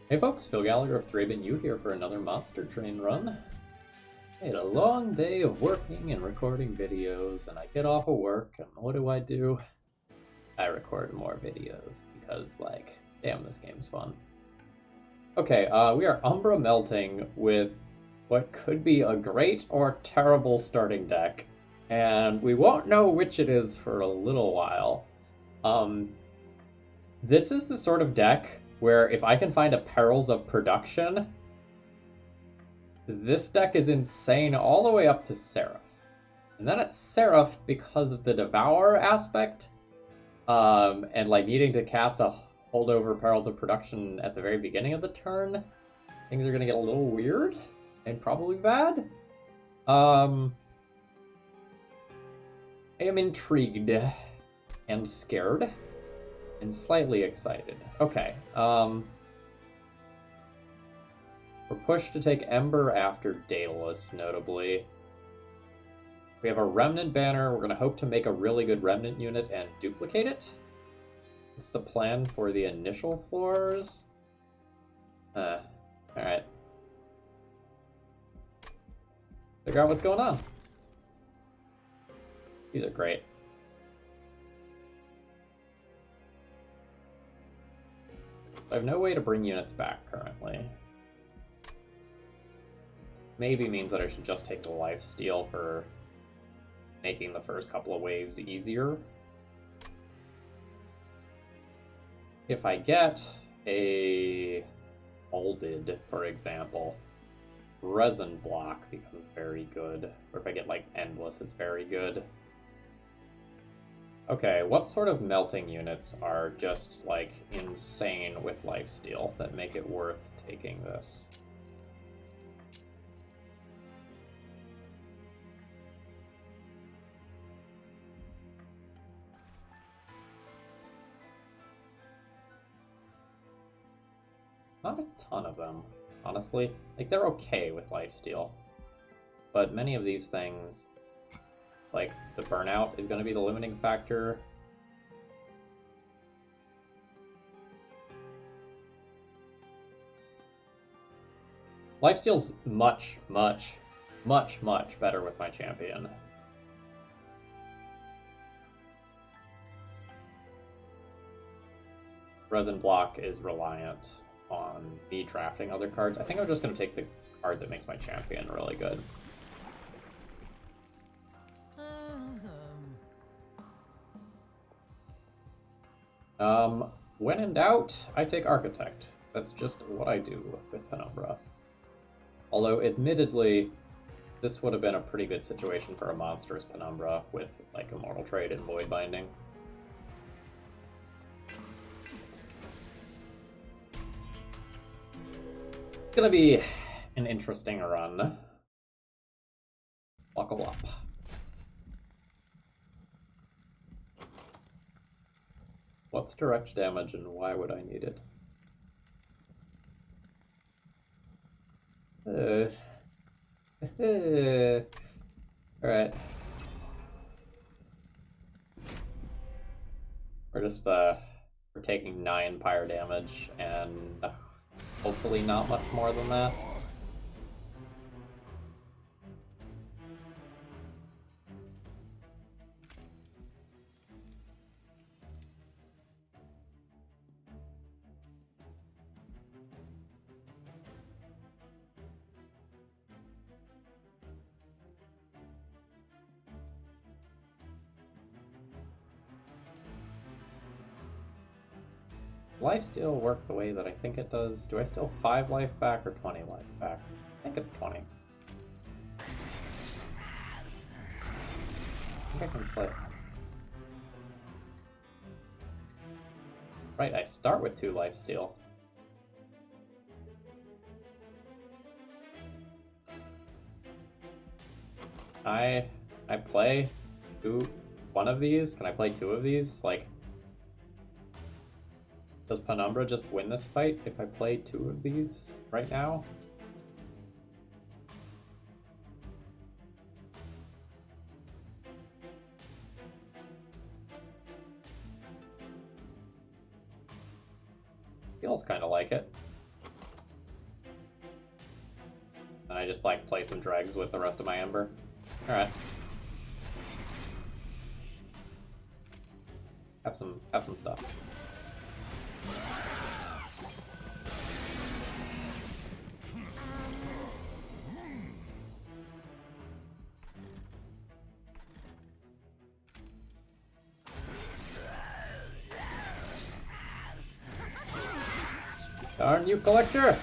Hey folks, Phil Gallagher of ThrabenU here for another Monster Train run. I had a long day of working and recording videos, and I get off of work, and what do? I record more videos, because, damn, this game's fun. Okay, we are Umbra melting with what could be a great or terrible starting deck, and we won't know which it is for a little while. This is the sort of deck where if I can find a Perils of Production, this deck is insane all the way up to Seraph. And then at Seraph, because of the Devour aspect, and needing to cast a holdover Perils of Production at the very beginning of the turn, things are gonna get a little weird and probably bad. I am intrigued and scared and slightly excited. Okay, we're pushed to take Ember after Daedalus, notably. We have a Remnant banner. We're going to hope to make a really good Remnant unit and duplicate it. That's the plan for the initial floors. Alright. Figure out what's going on. These are great. I have no way to bring units back currently. Maybe means that I should just take the lifesteal for making the first couple of waves easier. If I get a molded, for example, resin block becomes very good. Or if I get endless, it's very good. Okay, what sort of melting units are just insane with lifesteal that make it worth taking this? Not a ton of them, honestly. They're okay with lifesteal. But many of these things, the burnout is going to be the limiting factor. Lifesteal's much, much, much, much better with my champion. Resin block is reliant on me drafting other cards. I think I'm just going to take the card that makes my champion really good. When in doubt, I take Architect. That's just what I do with Penumbra. Although, admittedly, this would have been a pretty good situation for a monstrous Penumbra with, Immortal Trade and Void Binding. It's gonna be an interesting run. Buckle up. What's direct damage and why would I need it? Alright. We're taking 9 pyre damage and hopefully not much more than that. Lifesteal work the way that I think it does? Do I still 5 life back or 20 life back? I think it's 20. I think I can play. Right, I start with 2 lifesteal. I play one of these? Can I play 2 of these? Does Penumbra just win this fight if I play 2 of these right now? Feels kind of like it. And I just like play some dregs with the rest of my Ember. Alright. Have some stuff. Darn you, collector!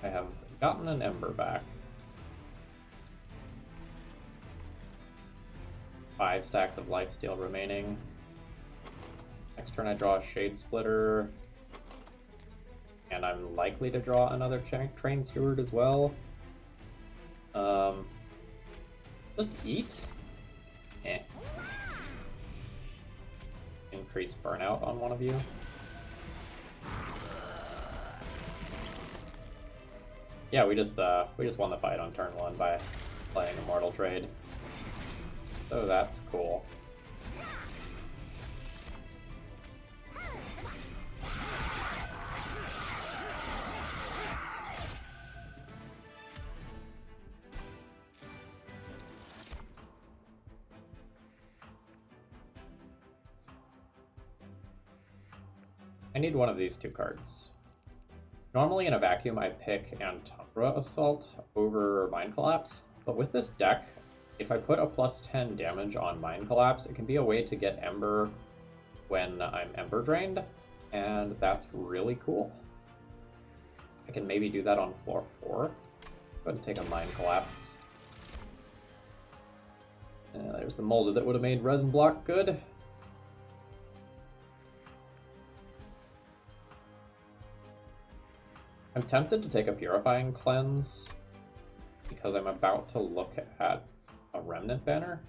I have gotten an Ember back. 5 stacks of lifesteal remaining. Next turn I draw a Shade Splitter. And I'm likely to draw another Train Steward as well. Just eat? Eh. Increase burnout on one of you. Yeah, we just won the fight on turn 1 by playing Immortal Trade. So that's cool. I need one of these 2 cards. Normally in a vacuum I pick Umbra Assault over Mind Collapse, but with this deck, if I put a +10 damage on Mind Collapse, it can be a way to get Ember when I'm Ember drained, and that's really cool. I can maybe do that on floor 4. Go ahead and take a Mind Collapse. There's the molded that would have made Resin Block good. I'm tempted to take a Purifying Cleanse because I'm about to look at a Remnant Banner.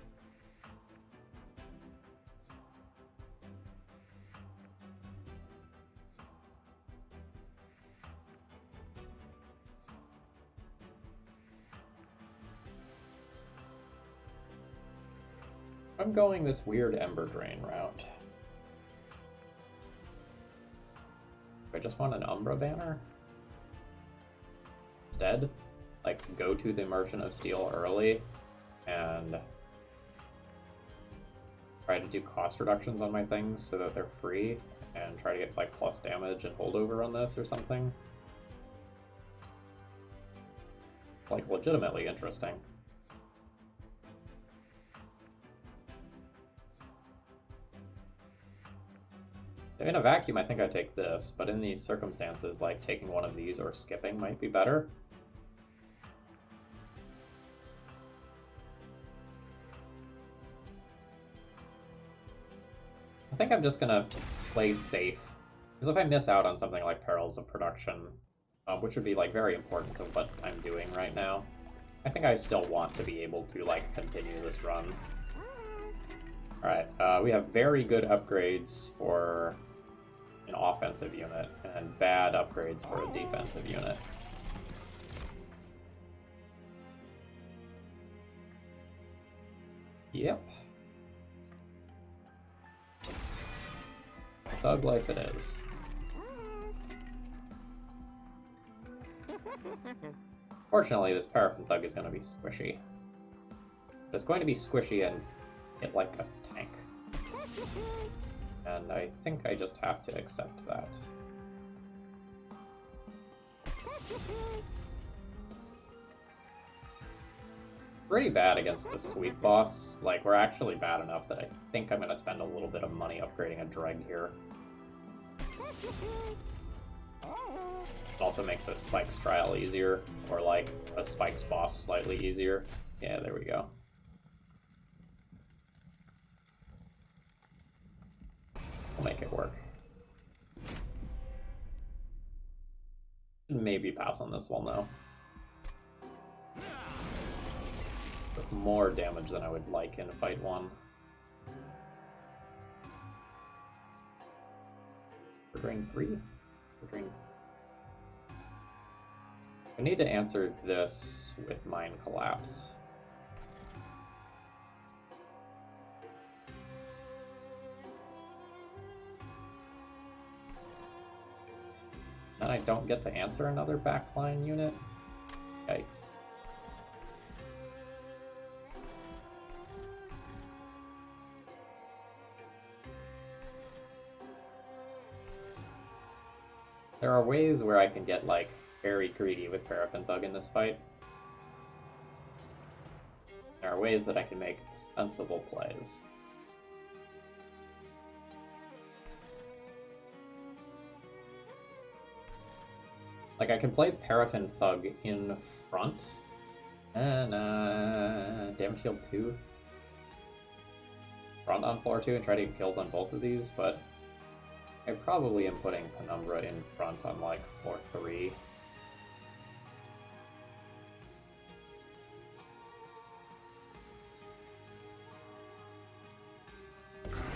I'm going this weird Ember Drain route. I just want an Umbra Banner. Instead, like, go to the Merchant of Steel early and try to do cost reductions on my things so that they're free and try to get like plus damage and holdover on this or something. Like, legitimately interesting. In a vacuum, I think I'd take this, but in these circumstances, like, taking one of these or skipping might be better. I think I'm just gonna play safe, because if I miss out on something like Perils of Production, which would be like very important to what I'm doing right now, I think I still want to be able to like continue this run. Alright, we have very good upgrades for an offensive unit, and bad upgrades for a defensive unit. Yep. Thug life it is. Fortunately, this Paraffin Thug is going to be squishy. But it's going to be squishy and hit like a tank. And I think I just have to accept that. Pretty bad against the sweep boss. Like, we're actually bad enough that I think I'm going to spend a little bit of money upgrading a Dreg here. It also makes a Spike's trial easier, or like a Spike's boss slightly easier. Yeah, there we go. We'll make it work. Maybe pass on this one though. With more damage than I would like in fight 1. For drain 3? For drain... I need to answer this with Mind Collapse. And I don't get to answer another backline unit? Yikes. There are ways where I can get, like, very greedy with Paraffin Thug in this fight. There are ways that I can make sensible plays. Like, I can play Paraffin Thug in front, and damage shield 2. Front on floor 2 and try to get kills on both of these, but I probably am putting Penumbra in front on, like, floor 3.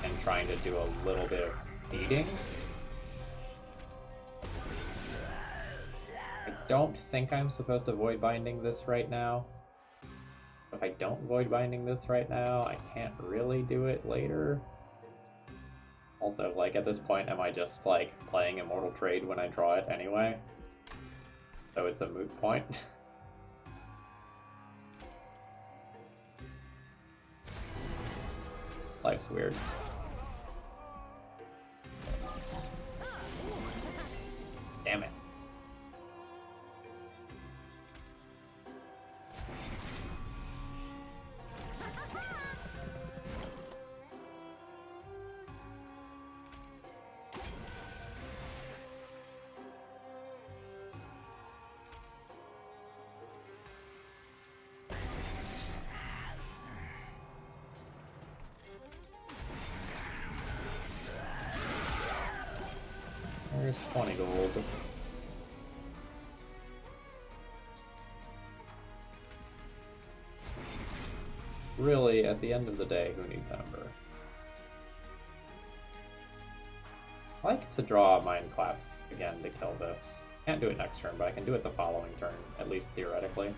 And trying to do a little bit of feeding. I don't think I'm supposed to Void Binding this right now. If I don't Void Binding this right now, I can't really do it later. Also, like, at this point, am I just, like, playing Immortal Trade when I draw it anyway? So it's a moot point. Life's weird. Damn it. There's 20 gold. Really, at the end of the day, who needs Umbra? I like to draw Mind Collapse again to kill this. Can't do it next turn, but I can do it the following turn, at least theoretically.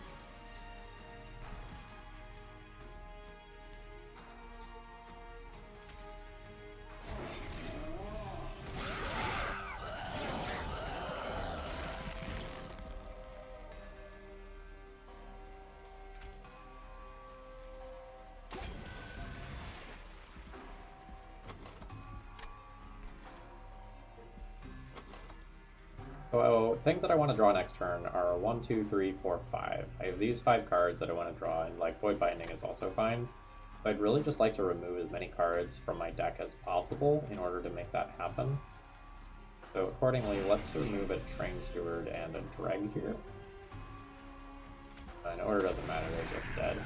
So things that I want to draw next turn are 1, 2, 3, 4, 5. I have these 5 cards that I want to draw, and like Void Binding is also fine. But I'd really just like to remove as many cards from my deck as possible in order to make that happen. So accordingly, let's remove a Train Steward and a Dreg here. In order doesn't matter, they're just dead.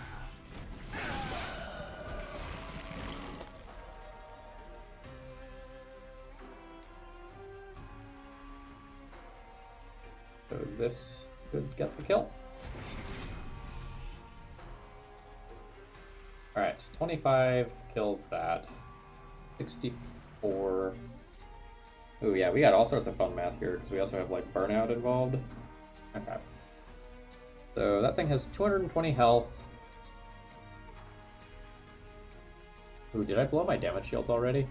So this should get the kill. Alright, 25 kills that. 64. Ooh, yeah, we got all sorts of fun math here, because we also have, like, burnout involved. Okay. So that thing has 220 health. Ooh, did I blow my damage shields already?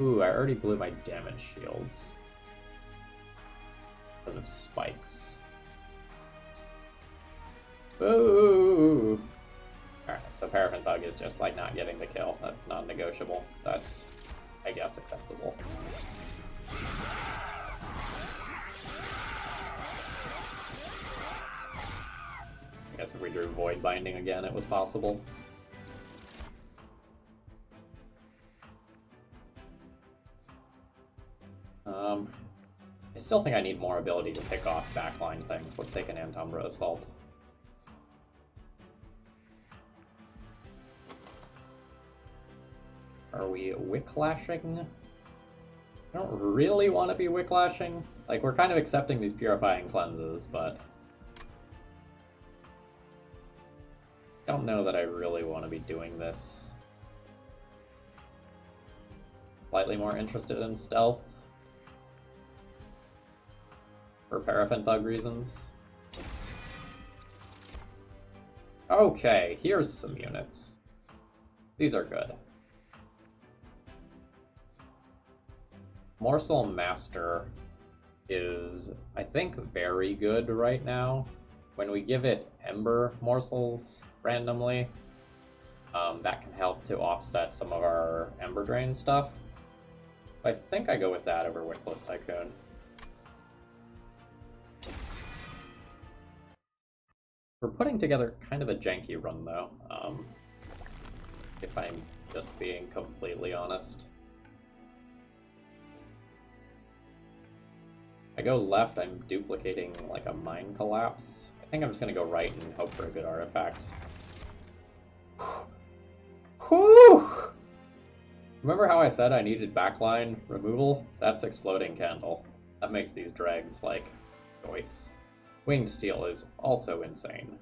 Ooh, I already blew my damage shields. Because of spikes. Ooh! Alright, so Paraffin Thug is just, like, not getting the kill. That's non-negotiable. That's, I guess, acceptable. I guess if we drew Void Binding again, it was possible. I still think I need more ability to pick off backline things. Let's take an Antumbra Assault. Are we Wicklashing? I don't really want to be Wicklashing. Like, we're kind of accepting these Purifying Cleanses, but I don't know that I really want to be doing this. Slightly more interested in Stealth. For Paraffin Thug reasons. Okay, here's some units. These are good. Morsel Master is, I think, very good right now. When we give it Ember morsels randomly, that can help to offset some of our Ember Drain stuff. I think I go with that over Wickless Tycoon. We're putting together kind of a janky run, though, if I'm just being completely honest. If I go left, I'm duplicating like a mine collapse. I think I'm just going to go right and hope for a good artifact. Whew! Remember how I said I needed backline removal? That's Exploding Candle. That makes these dregs, like, choice. Winged Steel is also insane.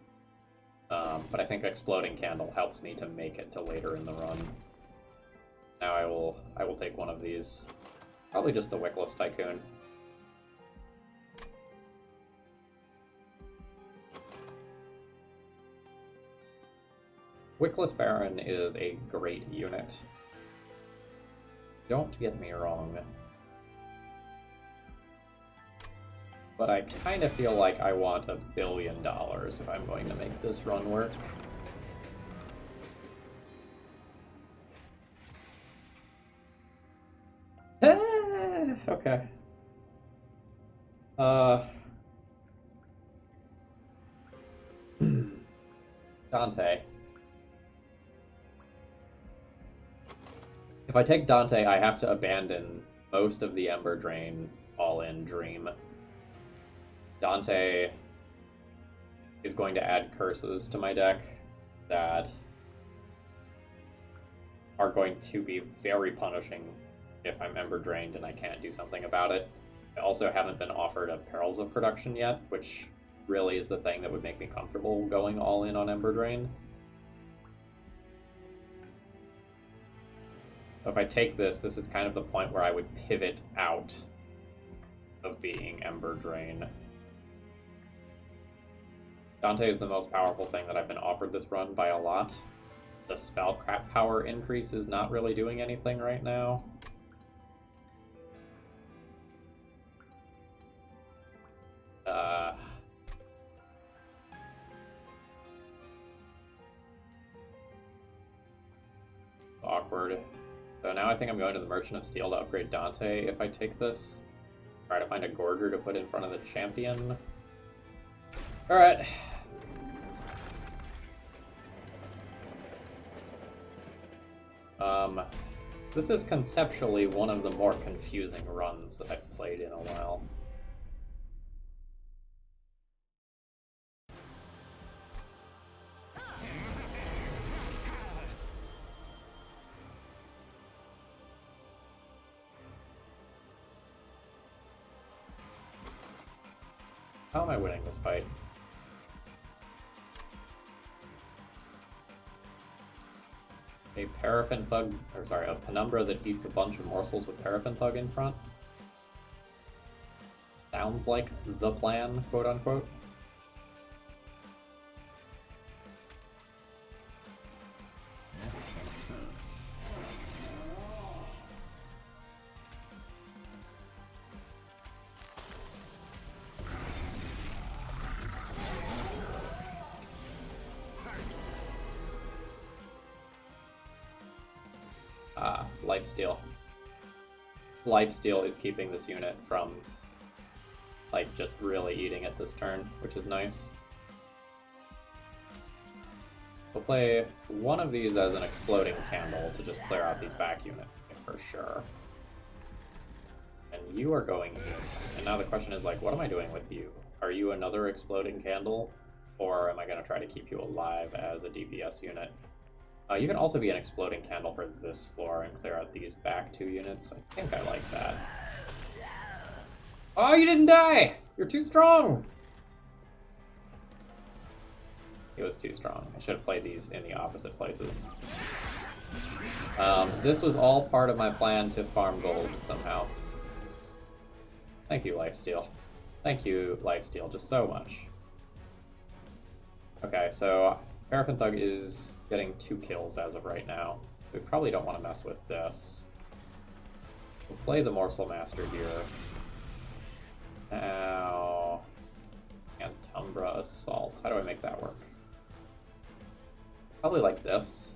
But I think Exploding Candle helps me to make it to later in the run. Now I will take one of these. Probably just the Wickless Tycoon. Wickless Baron is a great unit. Don't get me wrong. But I kind of feel like I want $1 billion if I'm going to make this run work. Okay. Dante. If I take Dante, I have to abandon most of the Ember Drain all-in Dream. Dante is going to add curses to my deck that are going to be very punishing if I'm Ember Drained and I can't do something about it. I also haven't been offered a Perils of Production yet, which really is the thing that would make me comfortable going all in on Ember Drain. If I take this, this is kind of the point where I would pivot out of being Ember Drain. Dante is the most powerful thing that I've been offered this run by a lot. The spell power increase is not really doing anything right now. Awkward. So now I think I'm going to the Merchant of Steel to upgrade Dante if I take this. Try to find a Gorger to put in front of the champion. Alright. This is conceptually one of the more confusing runs that I've played in a while. How am I winning this fight? A Paraffin Thug, or sorry, a Penumbra that eats a bunch of morsels with Paraffin Thug in front. Sounds like the plan, quote unquote. Lifesteal. Lifesteal is keeping this unit from, like, just really eating it this turn, which is nice. We'll play one of these as an Exploding Candle to just clear out these back units for sure. And you are going here. And now the question is, like, what am I doing with you? Are you another Exploding Candle? Or am I going to try to keep you alive as a DPS unit? You can also be an Exploding Candle for this floor and clear out these back 2 units. I think I like that. Oh, you didn't die! You're too strong! It was too strong. I should have played these in the opposite places. This was all part of my plan to farm gold somehow. Thank you, Lifesteal. Thank you, Lifesteal, just so much. Okay, so Paraffin Thug is getting 2 kills as of right now. We probably don't want to mess with this. We'll play the Morsel Master here. Now... and Umbra Assault. How do I make that work? Probably like this.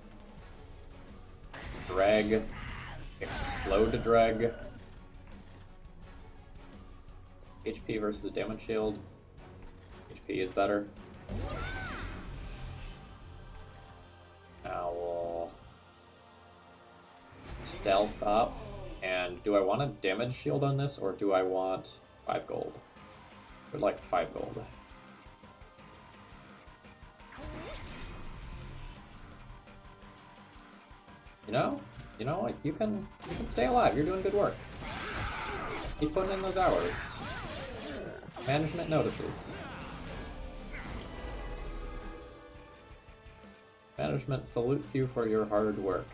Drag. Explode drag. HP versus a damage shield. HP is better. Now we'll stealth up. And do I want a damage shield on this, or do I want 5 gold? I would like 5 gold. You know what? You can stay alive. You're doing good work. Keep putting in those hours. Management notices. Management salutes you for your hard work.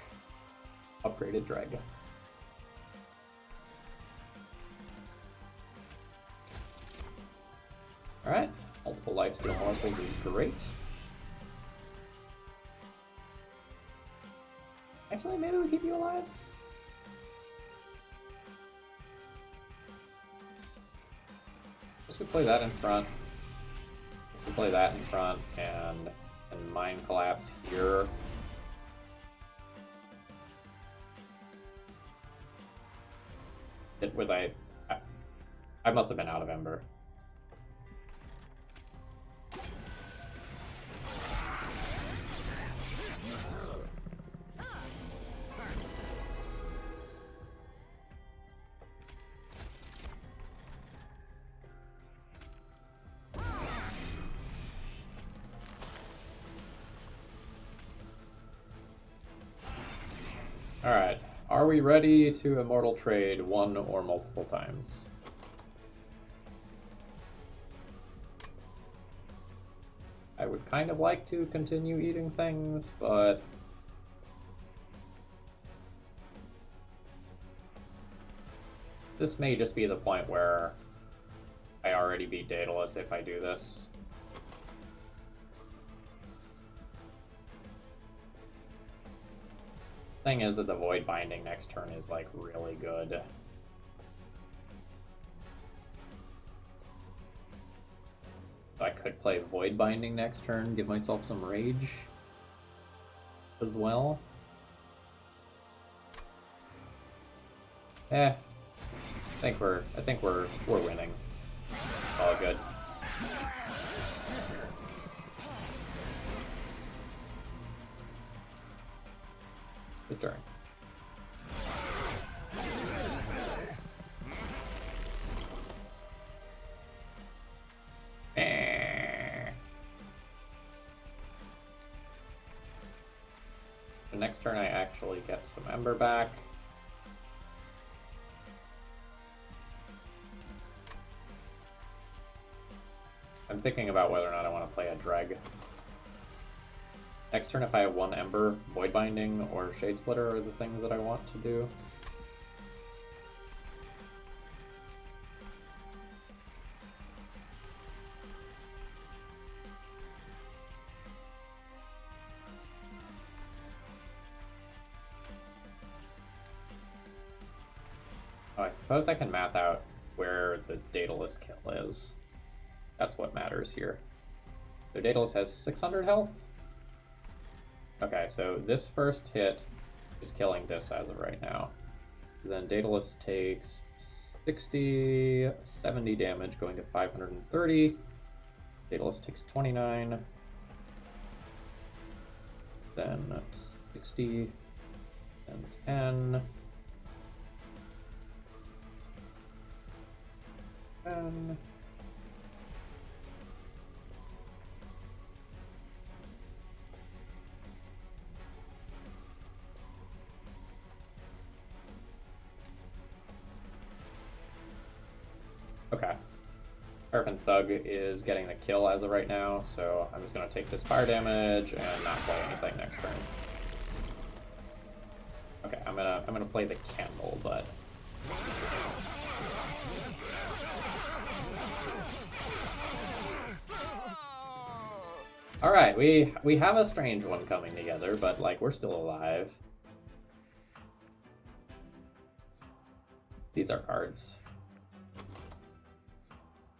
Upgraded dragon. Alright, multiple lifesteal morsels is great. Actually, maybe we keep you alive? Let's play that in front. Let's play that in front and Mind Collapse here. It was I must have been out of Ember. Alright, are we ready to Immortal Trade one or multiple times? I would kind of like to continue eating things, but... this may just be the point where I already beat Daedalus if I do this. Thing is that the Void Binding next turn is like really good. So I could play Void Binding next turn, give myself some rage as well. I think we're winning. It's all good. Good turn. The next turn I actually get some Ember back. I'm thinking about whether or not I want to play a Dreg. Next turn, if I have 1 Ember, Void Binding or Shade Splitter are the things that I want to do. Oh, I suppose I can math out where the Daedalus kill is. That's what matters here. So Daedalus has 600 health? Okay, so this first hit is killing this as of right now. Then Daedalus takes 60, 70 damage, going to 530. Daedalus takes 29. Then 60 and 10. 10. Okay. Paraffin Thug is getting the kill as of right now, so I'm just going to take this fire damage and not play anything next turn. Okay, I'm gonna play the candle, but Alright, we have a strange one coming together, but, like, we're still alive. These are cards.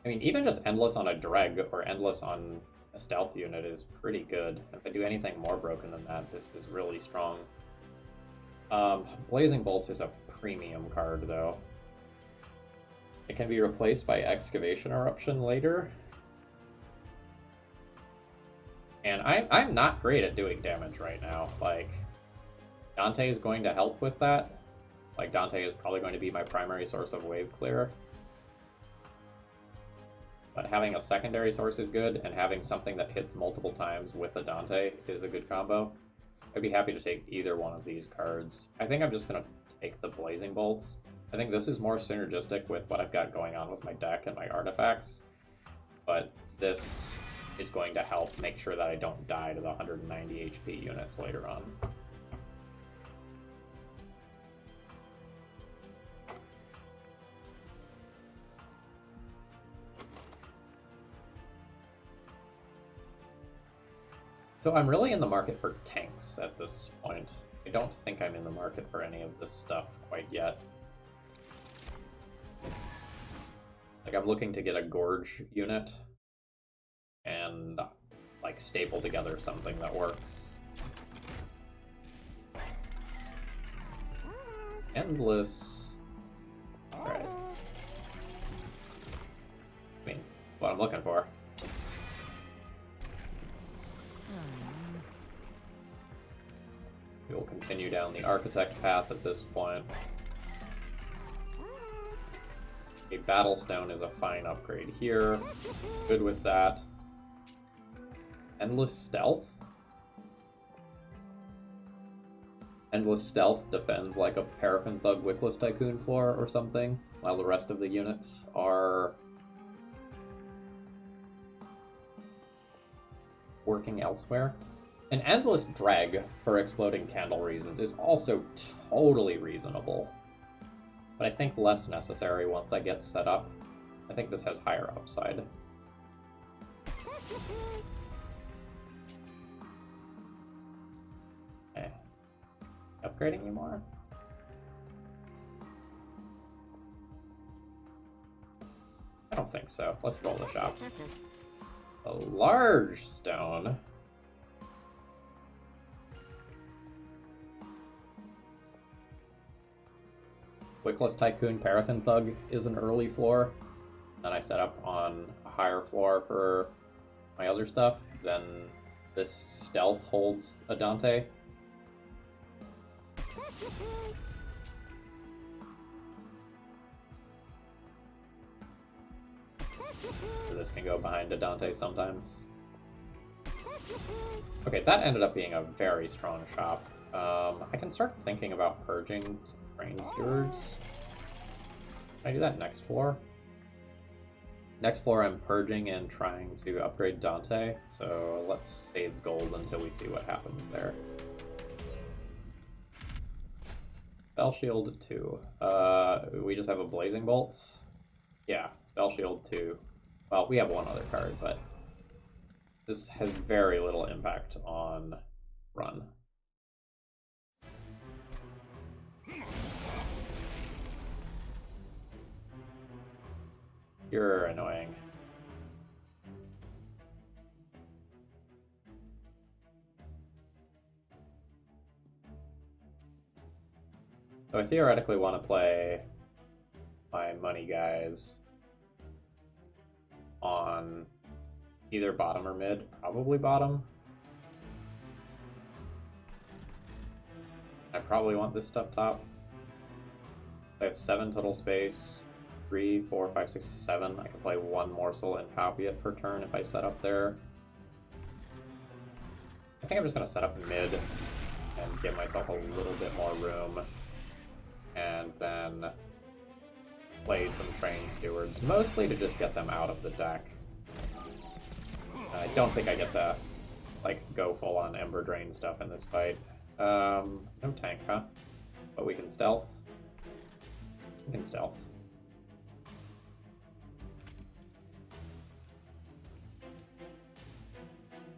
I mean, even just Endless on a Dreg or Endless on a Stealth unit is pretty good. If I do anything more broken than that, this is really strong. Blazing Bolts is a premium card, though. It can be replaced by Excavation Eruption later. And I'm not great at doing damage right now. Like, Dante is going to help with that. Like, Dante is probably going to be my primary source of wave clear. But having a secondary source is good, and having something that hits multiple times with a Dante is a good combo. I'd be happy to take either one of these cards. I think I'm just going to take the Blazing Bolts. I think this is more synergistic with what I've got going on with my deck and my artifacts. But this is going to help make sure that I don't die to the 190 HP units later on. So I'm really in the market for tanks at this point. I don't think I'm in the market for any of this stuff quite yet. Like, I'm looking to get a Gorge unit and, like, staple together something that works. Endless. Alright. I mean, what I'm looking for. We'll continue down the Architect path at this point. A Battlestone is a fine upgrade here. Good with that. Endless Stealth? Endless Stealth defends like a Paraffin Thug Wickless Tycoon floor or something, while the rest of the units are working elsewhere. An Endless Drag for Exploding Candle reasons is also totally reasonable, but I think less necessary once I get set up. I think this has higher upside. Okay. Upgrading anymore? I don't think so. Let's roll the shop. A large stone. Wickless Tycoon Paraffin Thug is an early floor. Then I set up on a higher floor for my other stuff. Then this Stealth holds a Dante. So this can go behind a Dante sometimes. Okay, that ended up being a very strong shop. I can start thinking about purging Train Stewards. Can I do that next floor? Next floor I'm purging and trying to upgrade Dante, so let's save gold until we see what happens there. Spell Shield 2. We just have a Blazing Bolts? Yeah, Spell Shield 2. Well, we have one other card, but this has very little impact on run. You're annoying. So I theoretically want to play my money guys on either bottom or mid, probably bottom. I probably want this stuff top. I have 7 total space. 3, 4, 5, 6, 7. I can play 1 morsel and copy it per turn if I set up there. I think I'm just going to set up mid and give myself a little bit more room. And then play some Train Stewards, mostly to just get them out of the deck. I don't think I get to like go full on Ember Drain stuff in this fight. No tank, huh? But we can stealth. We can stealth.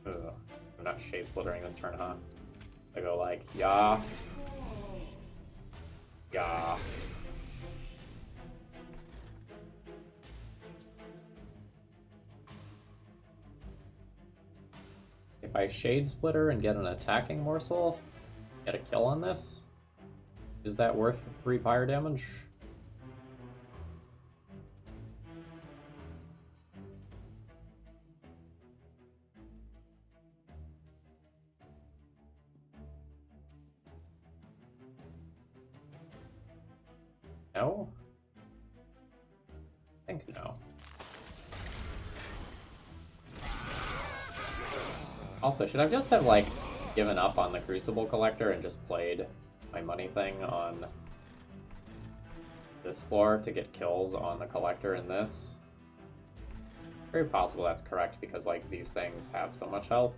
Ugh. not Shade Splittering this turn, huh? I go like, yeah. Yeah. If I Shade Splitter and get an attacking morsel, get a kill on this, is that worth 3 fire damage? No? I think no. Also, should I just have, like, given up on the Crucible Collector and just played my money thing on this floor to get kills on the Collector in this? Very possible that's correct, because, like, these things have so much health.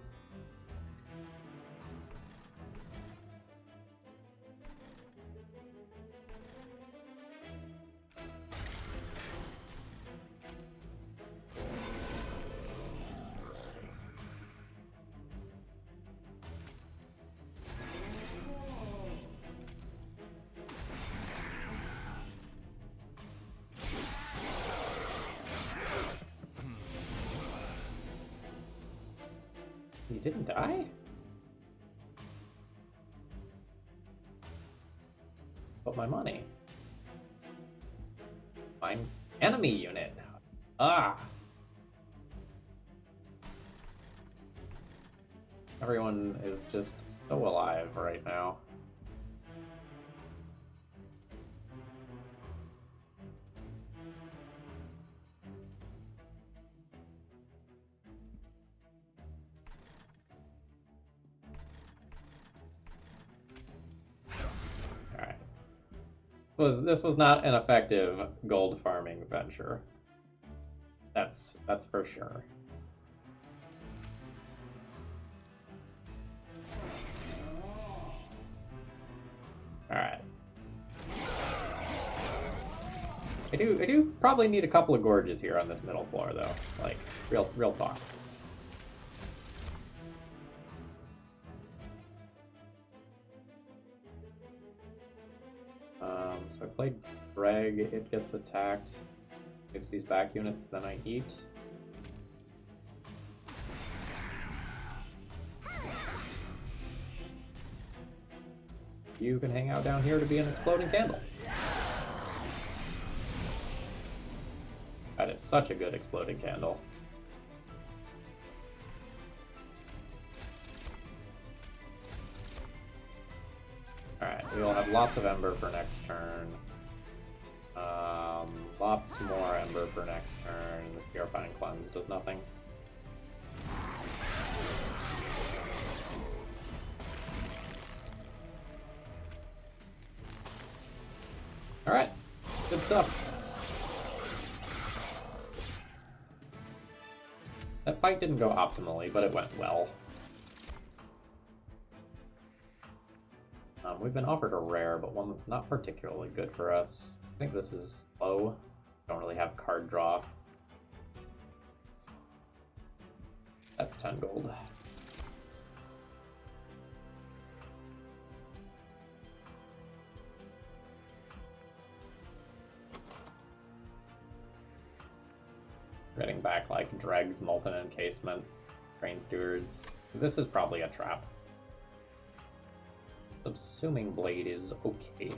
You didn't die? But my money. Fine. Enemy unit. Ah! Everyone is just so alive right now. This was not an effective gold farming venture. That's for sure. All right. I do probably need a couple of gorges here on this middle floor though. Like real talk. So I played Drag, it gets attacked, gives these back units, then I eat. You can hang out down here to be an exploding candle. That is such a good exploding candle. Alright, we will have lots of Ember for next turn. Lots more Ember for next turn. This Purifying Cleanse does nothing. Alright, good stuff. That fight didn't go optimally, but it went well. We've been offered a rare, but one that's not particularly good for us. I think this is low. Don't really have card draw. That's 10 gold. Getting back like Dregs, Molten Encasement, Train Stewards. This is probably a trap. Subsuming Blade is okay,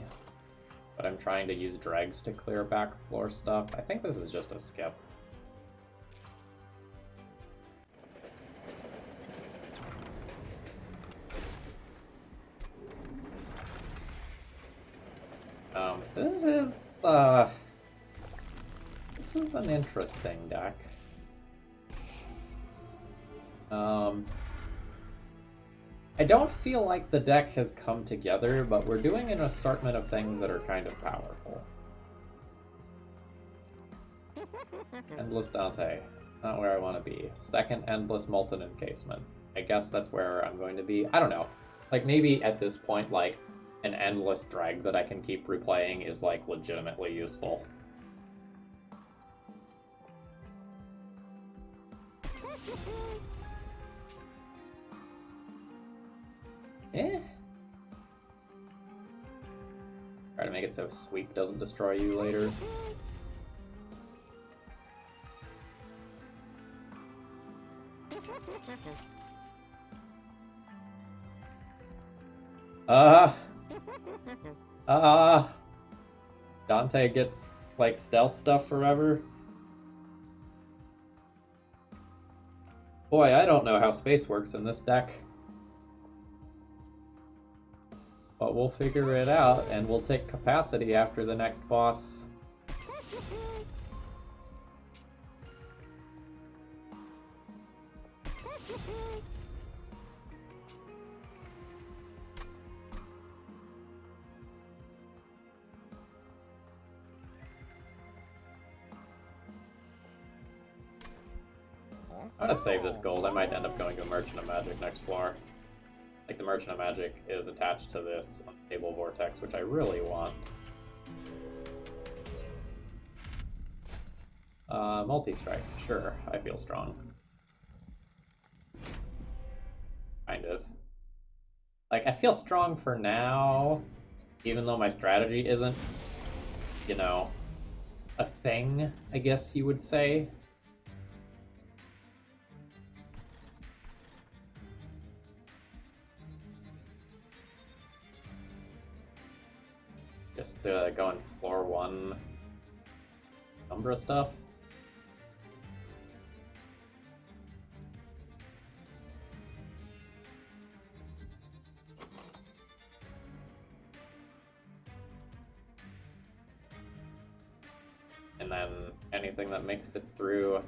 but I'm trying to use Dregs to clear back floor stuff. I think this is just a skip. This is an interesting deck. I don't feel like the deck has come together, but we're doing an assortment of things that are kind of powerful. Endless Dante, not where I want to be. Second Endless Molten Encasement. I guess that's where I'm going to be. I don't know. Like, maybe at this point, like, an Endless Drag that I can keep replaying is, like, legitimately useful. Eh? Try to make it so sweep doesn't destroy you later. Dante gets, like, stealth stuff forever. Boy, I don't know how space works in this deck. But we'll figure it out, and we'll take capacity after the next boss. I'm gonna save this gold. I might end up going to Merchant of Magic next floor. Like, the Merchant of Magic is attached to this Unstable Vortex, which I really want. Multi-strike, sure. I feel strong. Kind of. Like, I feel strong for now, even though my strategy isn't, you know, a thing, I guess you would say. Just going floor 1 Umbra stuff. And then anything that makes it through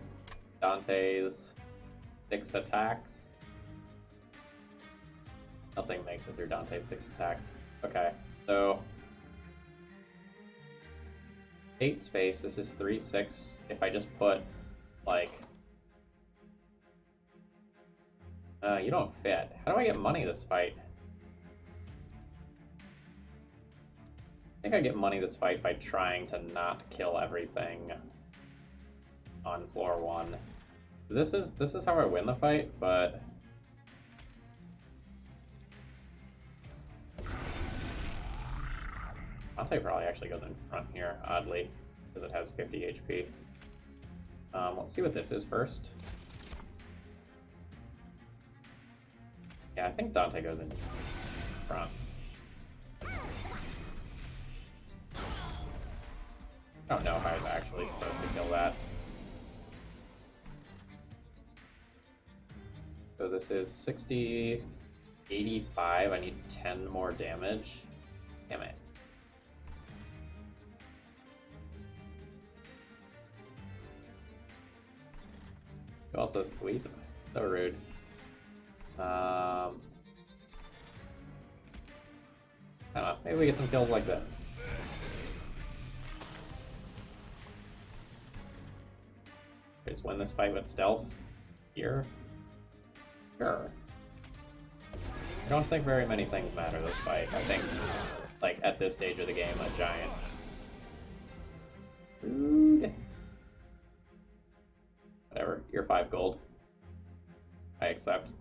Dante's 6 attacks. Nothing makes it through Dante's 6 attacks. Okay, so 8 space, this is 3/6. If I just put, like... you don't fit. How do I get money this fight? I think I get money this fight by trying to not kill everything on floor 1. This is how I win the fight, but... Dante probably actually goes in front here, oddly, because it has 50 HP. Let's see what this is first. Yeah, I think Dante goes in front. I don't know if I was actually supposed to kill that. So this is 60, 85, I need 10 more damage. Damn it. You also sweep. So rude. I don't know, maybe we get some kills like this. Just win this fight with stealth here. Sure. I don't think very many things matter this fight. I think, like, at this stage of the game, a giant. Rude. Whatever, you're 5 gold. I accept.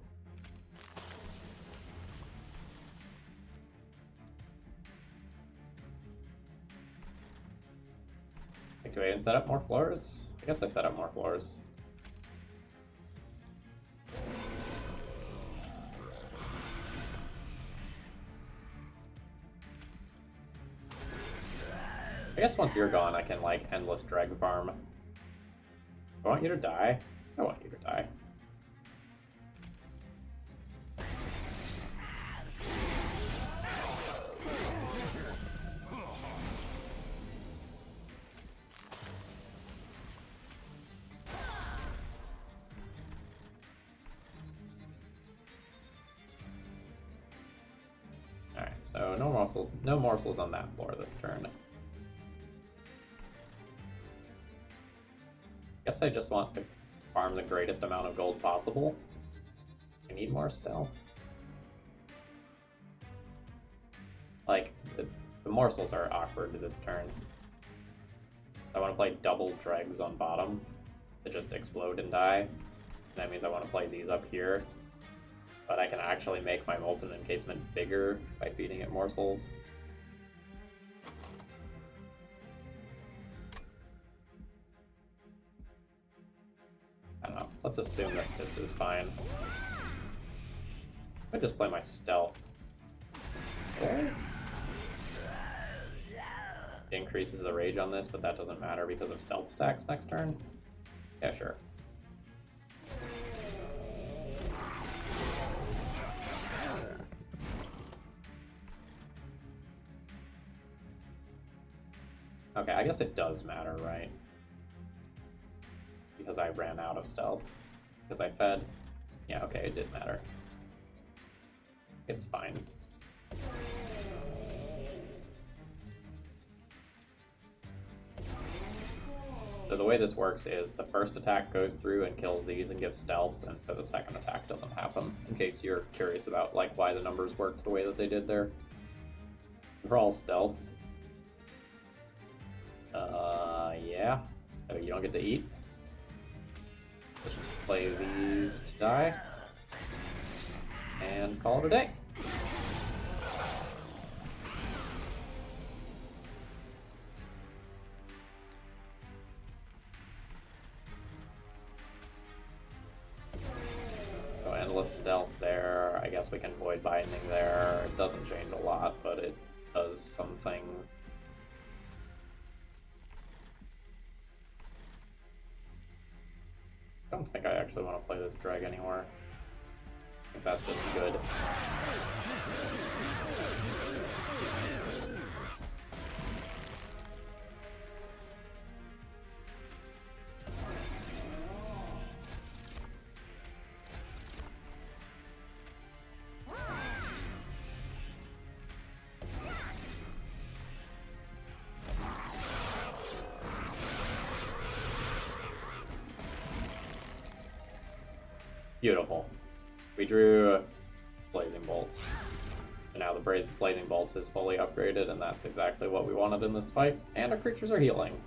Do I even set up more floors? I guess I set up more floors. I guess once you're gone, I can, like, endless dreg farm. I want you to die. I want you to die. Alright, so no morsels on that floor this turn. Guess I just want to farm the greatest amount of gold possible. I need more stealth. Like, the morsels are awkward this turn. I want to play double dregs on bottom that just explode and die. That means I want to play these up here. but I can actually make my molten encasement bigger by feeding it morsels. I don't know. Let's assume that this is fine. I just play my stealth. Okay. It increases the rage on this, but that doesn't matter because of stealth stacks next turn. Yeah, sure. Okay, I guess it does matter, right? Because I ran out of stealth. Because I fed. Yeah, okay, it did matter. It's fine. So the way this works is the first attack goes through and kills these and gives stealth, and so the second attack doesn't happen, in case you're curious about like why the numbers worked the way that they did there. They're all stealthed. Yeah. So you don't get to eat. Let's just play these to die. And call it a day. So endless stealth there. I guess we can void binding there. It doesn't change a lot, but it does some things. I don't think I actually want to play this drag anymore. I think that's just good. Beautiful. We drew Blazing Bolts. And now the Blazing Bolts is fully upgraded, and that's exactly what we wanted in this fight. And our creatures are healing.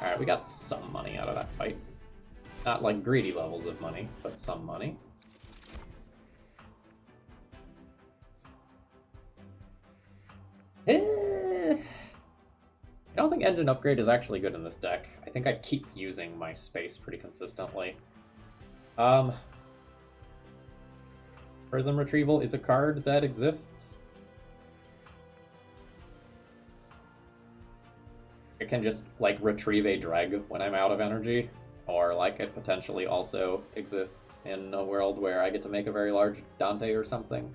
Alright, we got some money out of that fight. Not like greedy levels of money, but some money. I don't think Engine Upgrade is actually good in this deck. I think I keep using my space pretty consistently. Prism Retrieval is a card that exists. It can just, like, retrieve a dreg when I'm out of energy. Or, like, it potentially also exists in a world where I get to make a very large Dante or something.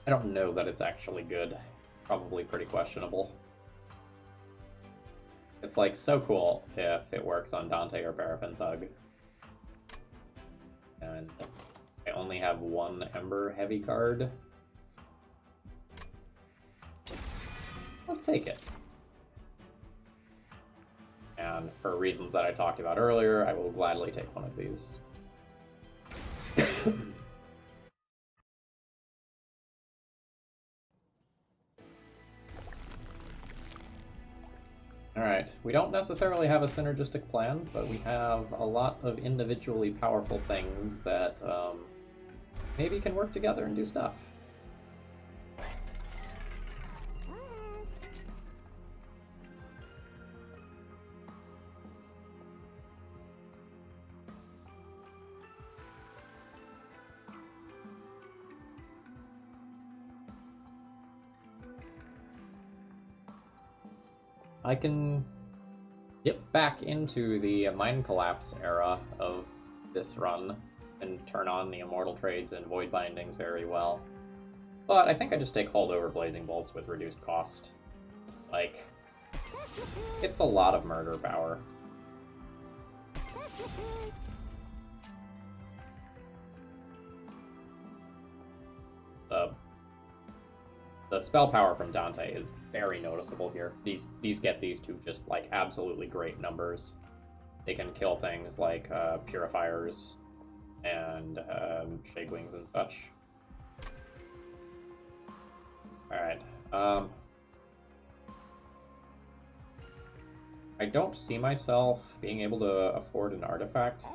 I don't know that it's actually good. Probably pretty questionable. It's like so cool if it works on Dante or Paraffin Thug. And I only have one Ember Heavy card. Let's take it. And for reasons that I talked about earlier, I will gladly take one of these. Alright, we don't necessarily have a synergistic plan, but we have a lot of individually powerful things that maybe can work together and do stuff. I can dip back into the Mind Collapse era of this run and turn on the Immortal Trades and Void Bindings very well. But I think I just take Holdover Blazing Bolts with reduced cost. Like, it's a lot of murder power. The spell power from Dante is very noticeable here. These get these to just like absolutely great numbers. They can kill things like purifiers and shake-wings and such. Alright. I don't see myself being able to afford an artifact.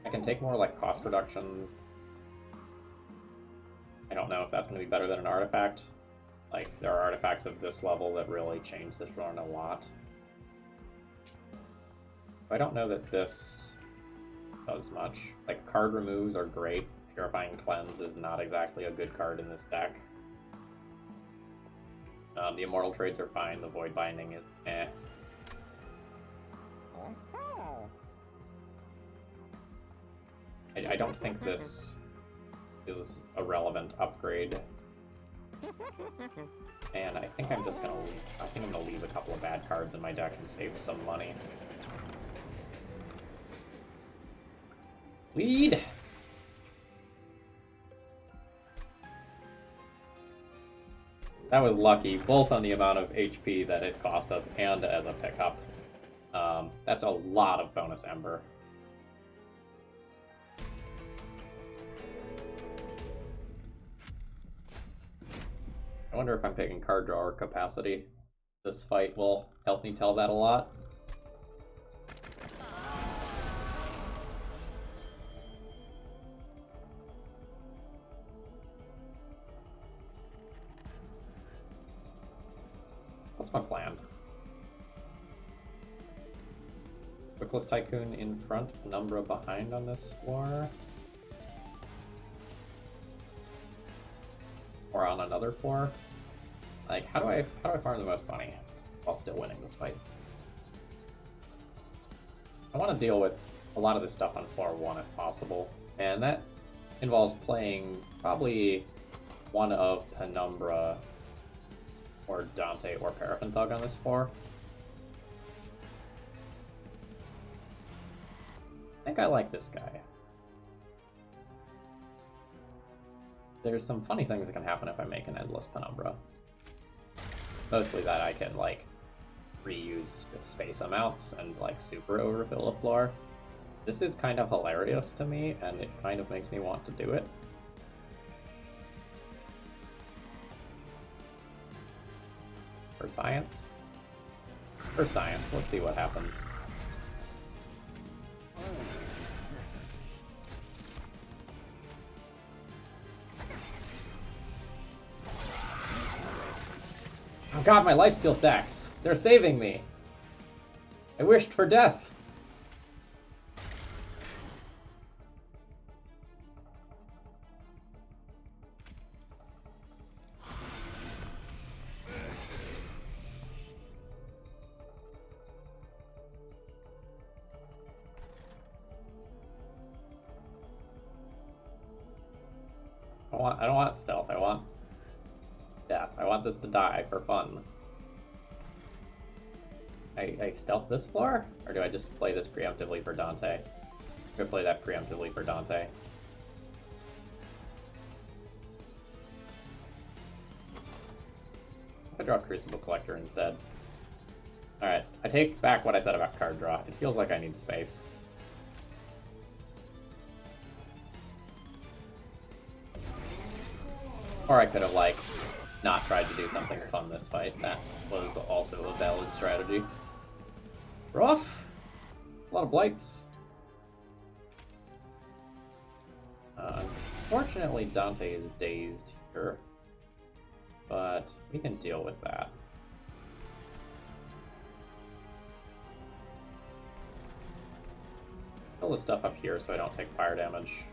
I can take more like cost reductions. I don't know if that's going to be better than an artifact. Like, there are artifacts of this level that really change this run a lot. I don't know that this does much. Like, card removes are great. Purifying Cleanse is not exactly a good card in this deck. The Immortal Trades are fine. The Void Binding is eh. I don't think this is a relevant upgrade. And I think I'm just gonna leave a couple of bad cards in my deck and save some money. Lead! That was lucky, both on the amount of HP that it cost us and as a pickup. That's a lot of bonus Ember. I wonder if I'm picking card drawer capacity. This fight will help me tell that a lot. What's my plan? Wickless Tycoon in front, Umbra behind on this floor. Or on another floor. Like, how do I farm the most money while still winning this fight? I want to deal with a lot of this stuff on floor 1 if possible, and that involves playing probably one of Penumbra or Dante or Paraffin Thug on this floor. I think I like this guy. There's some funny things that can happen if I make an Endless Penumbra. Mostly that I can, like, reuse space amounts and, like, super overfill a floor. This is kind of hilarious to me, and it kind of makes me want to do it. For science? For science, let's see what happens. Oh god, my lifesteal stacks! They're saving me! I wished for death! I don't want stealth, I want death. I want this to die for fun. I stealth this floor? Or do I just play this preemptively for Dante? I'm gonna play that preemptively for Dante. I draw Crucible Collector instead. Alright, I take back what I said about card draw. It feels like I need space. Or I could have, like, not tried to do something fun this fight. That was also a valid strategy. Rough! A lot of blights. Unfortunately, Dante is dazed here. But we can deal with that. Kill the stuff up here so I don't take fire damage.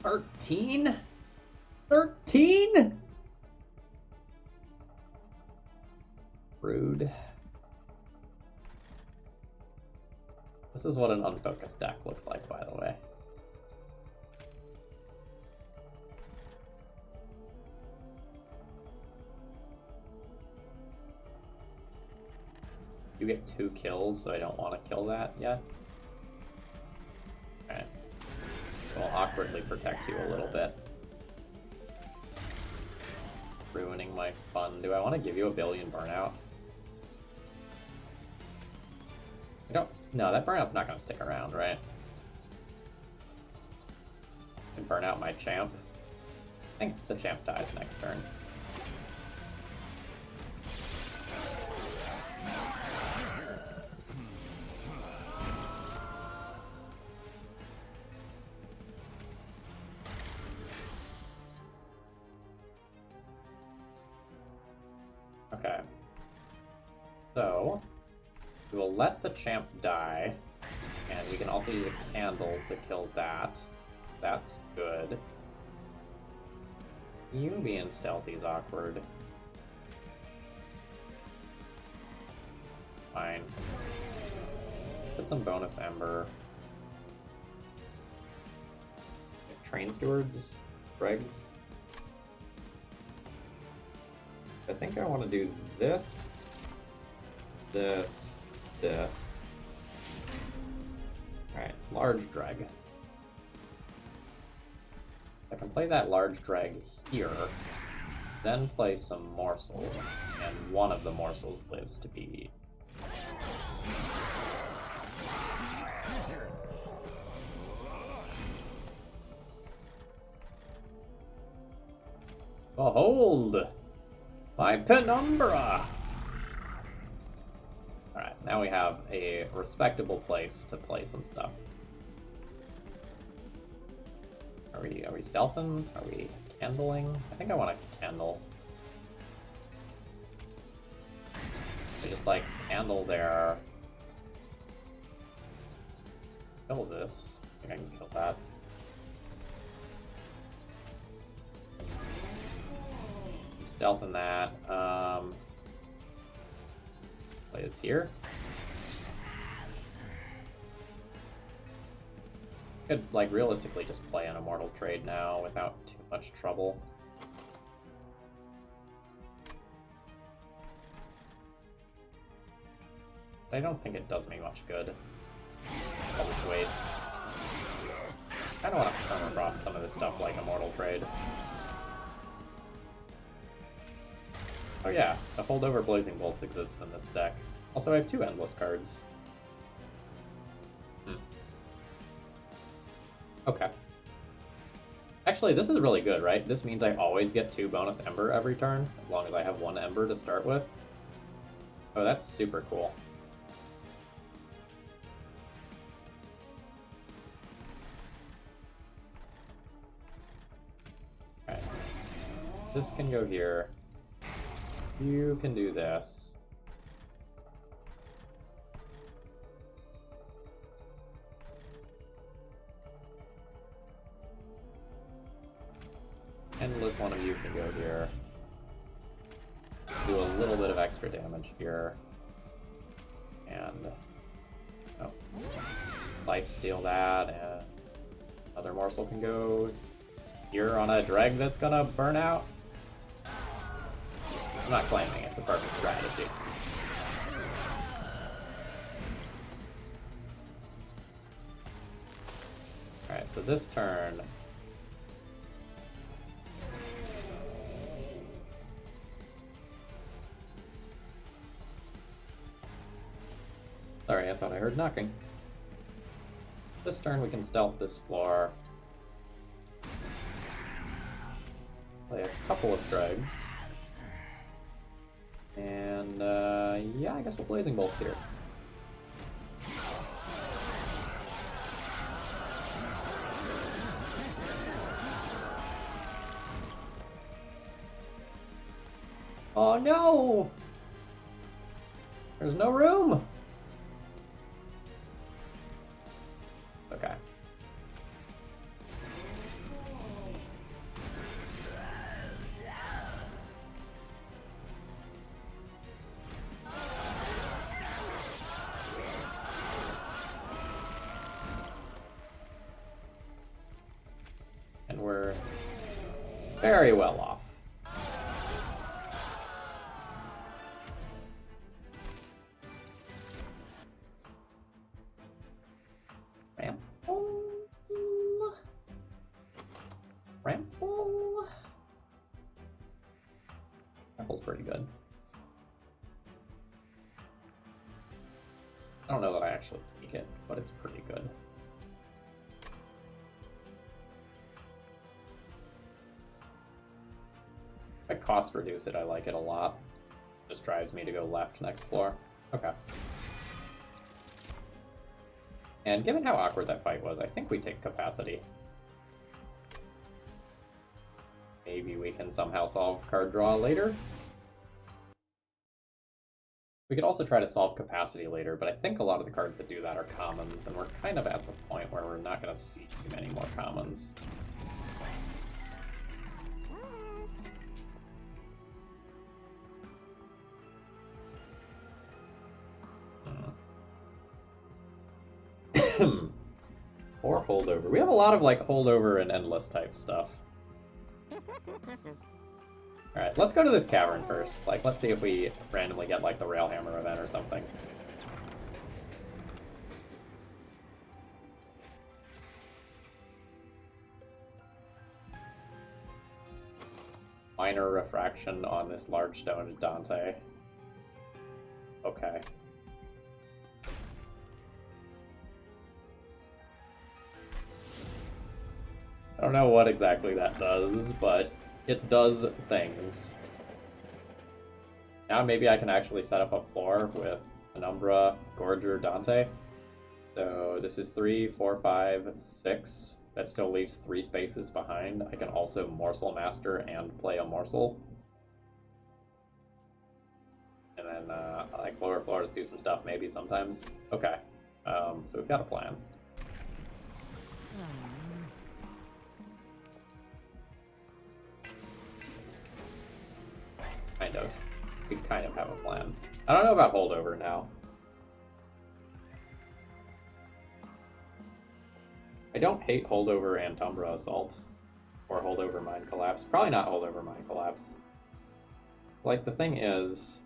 $13? $13? Rude. This is what an unfocused deck looks like, by the way. You get 2 kills, so I don't want to kill that yet. Alright. Well, awkwardly protect you a little bit. Ruining my fun. Do I want to give you a billion burnout? I don't... No, that burnout's not going to stick around, right? I can burn out my champ. I think the champ dies next turn. Okay. So, we will let the champ die, and we can also use a candle to kill that. That's good. You being stealthy is awkward. Fine. Put some bonus ember. Train stewards, Dregs. I think I want to do this, this, this. Alright, large dreg. I can play that large dreg here, then play some morsels, and one of the morsels lives to be eaten. Behold! My penumbra! Alright, now we have a respectable place to play some stuff. Are we stealthing? Are we candling? I think I want a candle. I just like candle there. Kill this. I think I can kill that. Stealthing that. Play this here. Could, like, realistically just play an immortal trade now without too much trouble. But I don't think it does me much good. I'll just wait. I don't want to come across some of this stuff like immortal trade. Oh yeah, the holdover Blazing Bolts exists in this deck. Also, I have 2 Endless cards. Okay. Actually, this is really good, right? This means I always get 2 bonus Ember every turn, as long as I have 1 Ember to start with. Oh, that's super cool. Alright. This can go here. You can do this. Endless one of you can go here. Do a little bit of extra damage here. And... oh. Lifesteal that, and... another morsel can go here on a dreg that's gonna burn out. I'm not claiming it's a perfect strategy. Alright, so this turn... sorry, I thought I heard knocking. This turn we can stealth this floor. Play a couple of dregs. And, yeah, I guess we'll Blazing Bolts here. Oh no! There's no room! Okay. And we're very well off. Man. Trample? Trample's pretty good. I don't know that I actually take it, but it's pretty good. If I cost reduce it, I like it a lot. Just drives me to go left next floor. Okay. And given how awkward that fight was, I think we take capacity. Maybe we can somehow solve card draw later. We could also try to solve capacity later, but I think a lot of the cards that do that are commons, and we're kind of at the point where we're not going to see many more commons. Or holdover. We have a lot of like holdover and endless type stuff. Alright, let's go to this cavern first. Like, let's see if we randomly get like the Railhammer event or something. Minor refraction on this large stone Dante. Okay. I don't know what exactly that does, but it does things. Now maybe I can actually set up a floor with an Umbra, Gorger, Dante. So this is 3, 4, 5, 6. That still leaves 3 spaces behind. I can also Morsel Master and play a Morsel. And then like lower floors do some stuff maybe sometimes. Okay, so we've got a plan. Kind of. We kind of have a plan. I don't know about holdover now. I don't hate holdover and Umbra Assault. Or holdover Mind Collapse. Probably not holdover Mind Collapse. Like, the thing is,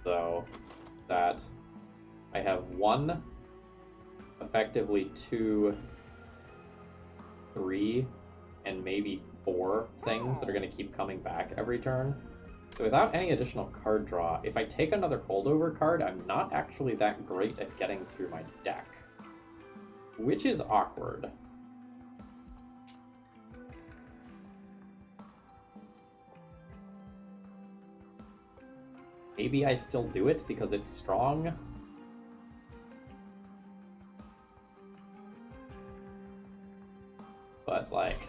though, that I have 1, effectively 2, 3, and maybe 4 things that are going to keep coming back every turn. So without any additional card draw, if I take another holdover card, I'm not actually that great at getting through my deck. Which is awkward. Maybe I still do it because it's strong. But, like,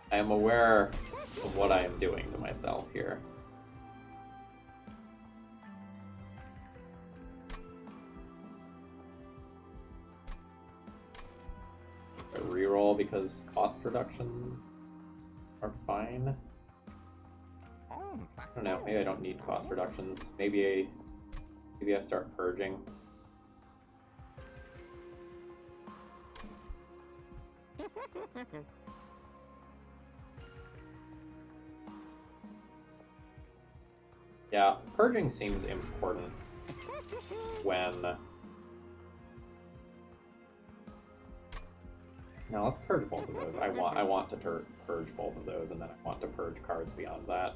I am aware of what I am doing to myself here. I reroll because cost reductions are fine. I don't know, maybe I don't need cost reductions. Maybe I start purging. Yeah, purging seems important when... Now let's purge both of those. I want to purge both of those, and then I want to purge cards beyond that.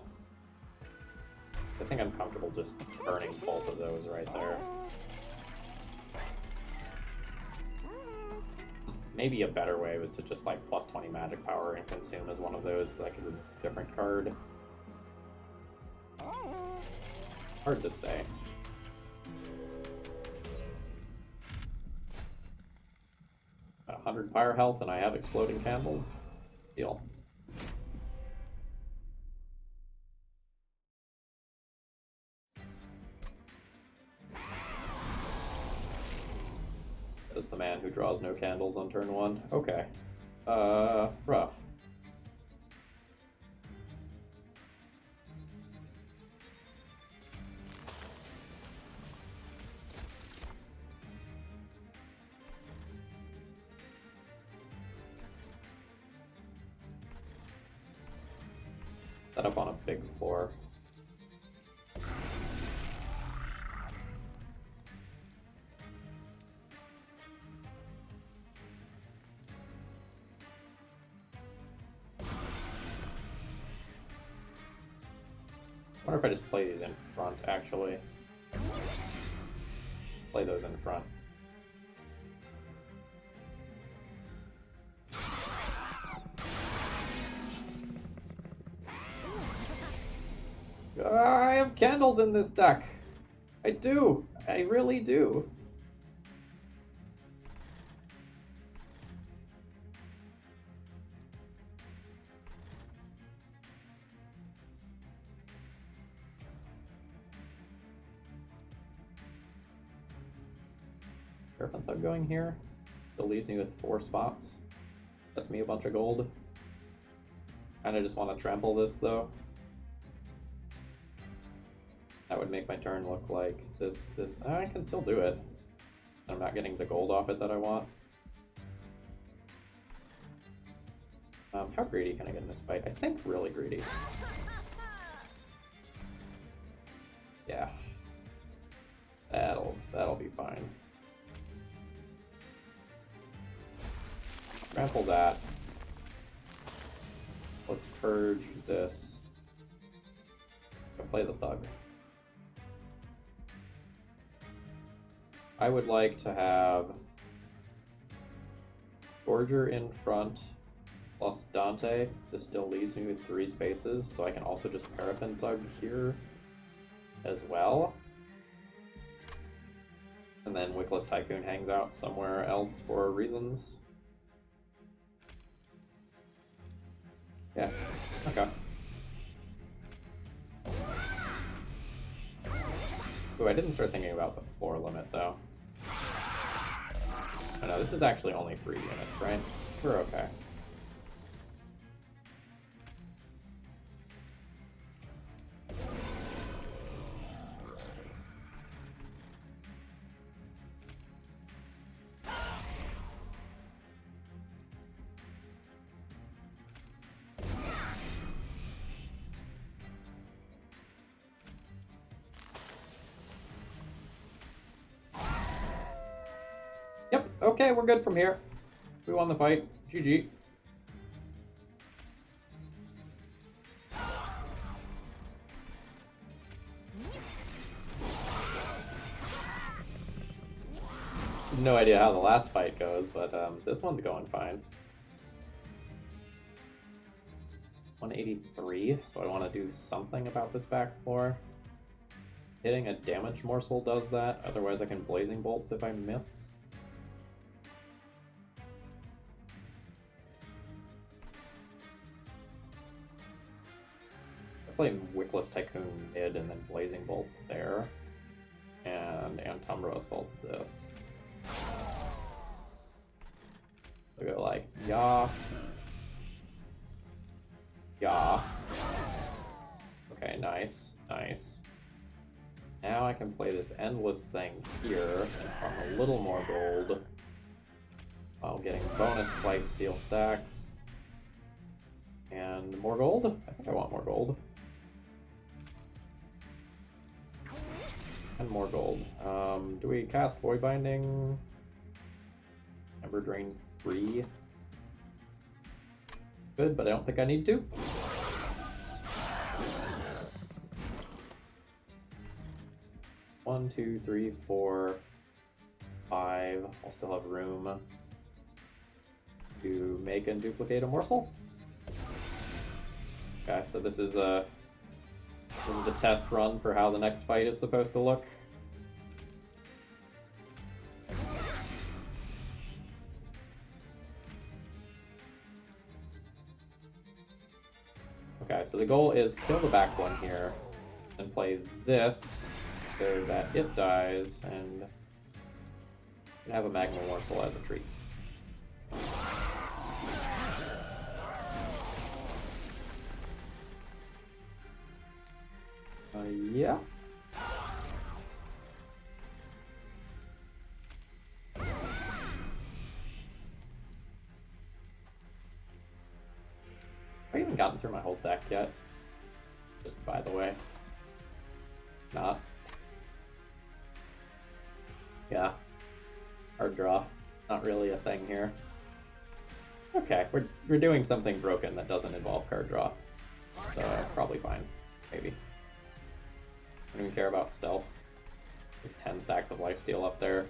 I think I'm comfortable just burning both of those right there. Maybe a better way was to just like plus 20 magic power and consume as one of those so I could remove a different card. Hard to say. Got 100 fire health and I have exploding candles. Deal. As the man who draws no candles on turn 1. Okay. Rough. Set up on a big floor. wonder if I just play these in front, actually. Play those in front. I have candles in this deck! I do! I really do! Serpent Thug going here. Still leaves me with 4 spots. That's me a bunch of gold. Kinda just want to trample this though. That would make my turn look like this. I can still do it. I'm not getting the gold off it that I want. How greedy can I get in this fight? I think really greedy. Yeah. That'll be fine. Trample that. Let's purge this. I'll play the Thug. I would like to have Gorger in front plus Dante. This still leaves me with 3 spaces, so I can also just Paraffin Thug here as well. And then Wickless Tycoon hangs out somewhere else for reasons. Yeah, okay. Ooh, I didn't start thinking about the floor limit, though. Oh no, this is actually only 3 units, right? We're okay. Yep, okay, we're good from here. We won the fight. GG. No idea how the last fight goes, but this one's going fine. 183, so I want to do something about this back floor. Hitting a damage morsel does that, otherwise I can Blazing Bolts if I miss. Play Wickless Tycoon mid and then Blazing Bolts there. And Antumbra Assault this. We go like, yah. Yah. Okay, nice, nice. Now I can play this endless thing here and farm a little more gold while getting bonus lifesteal stacks. And more gold? I think I want more gold. And more gold. Do we cast Void Binding? Ember Drain 3. Good, but I don't think I need to. One, two, three, 4, 5. I'll still have room to make and duplicate a morsel. Okay, so this is the test run for how the next fight is supposed to look. Okay, so the goal is kill the back one here, and play this so that it dies, and have a Magma Morsel as a treat. Yeah. I haven't gotten through my whole deck yet. Just by the way. Not. Yeah. Hard draw. Not really a thing here. Okay, we're doing something broken that doesn't involve card draw. So probably fine. Maybe. I don't even care about stealth. With 10 stacks of lifesteal up there.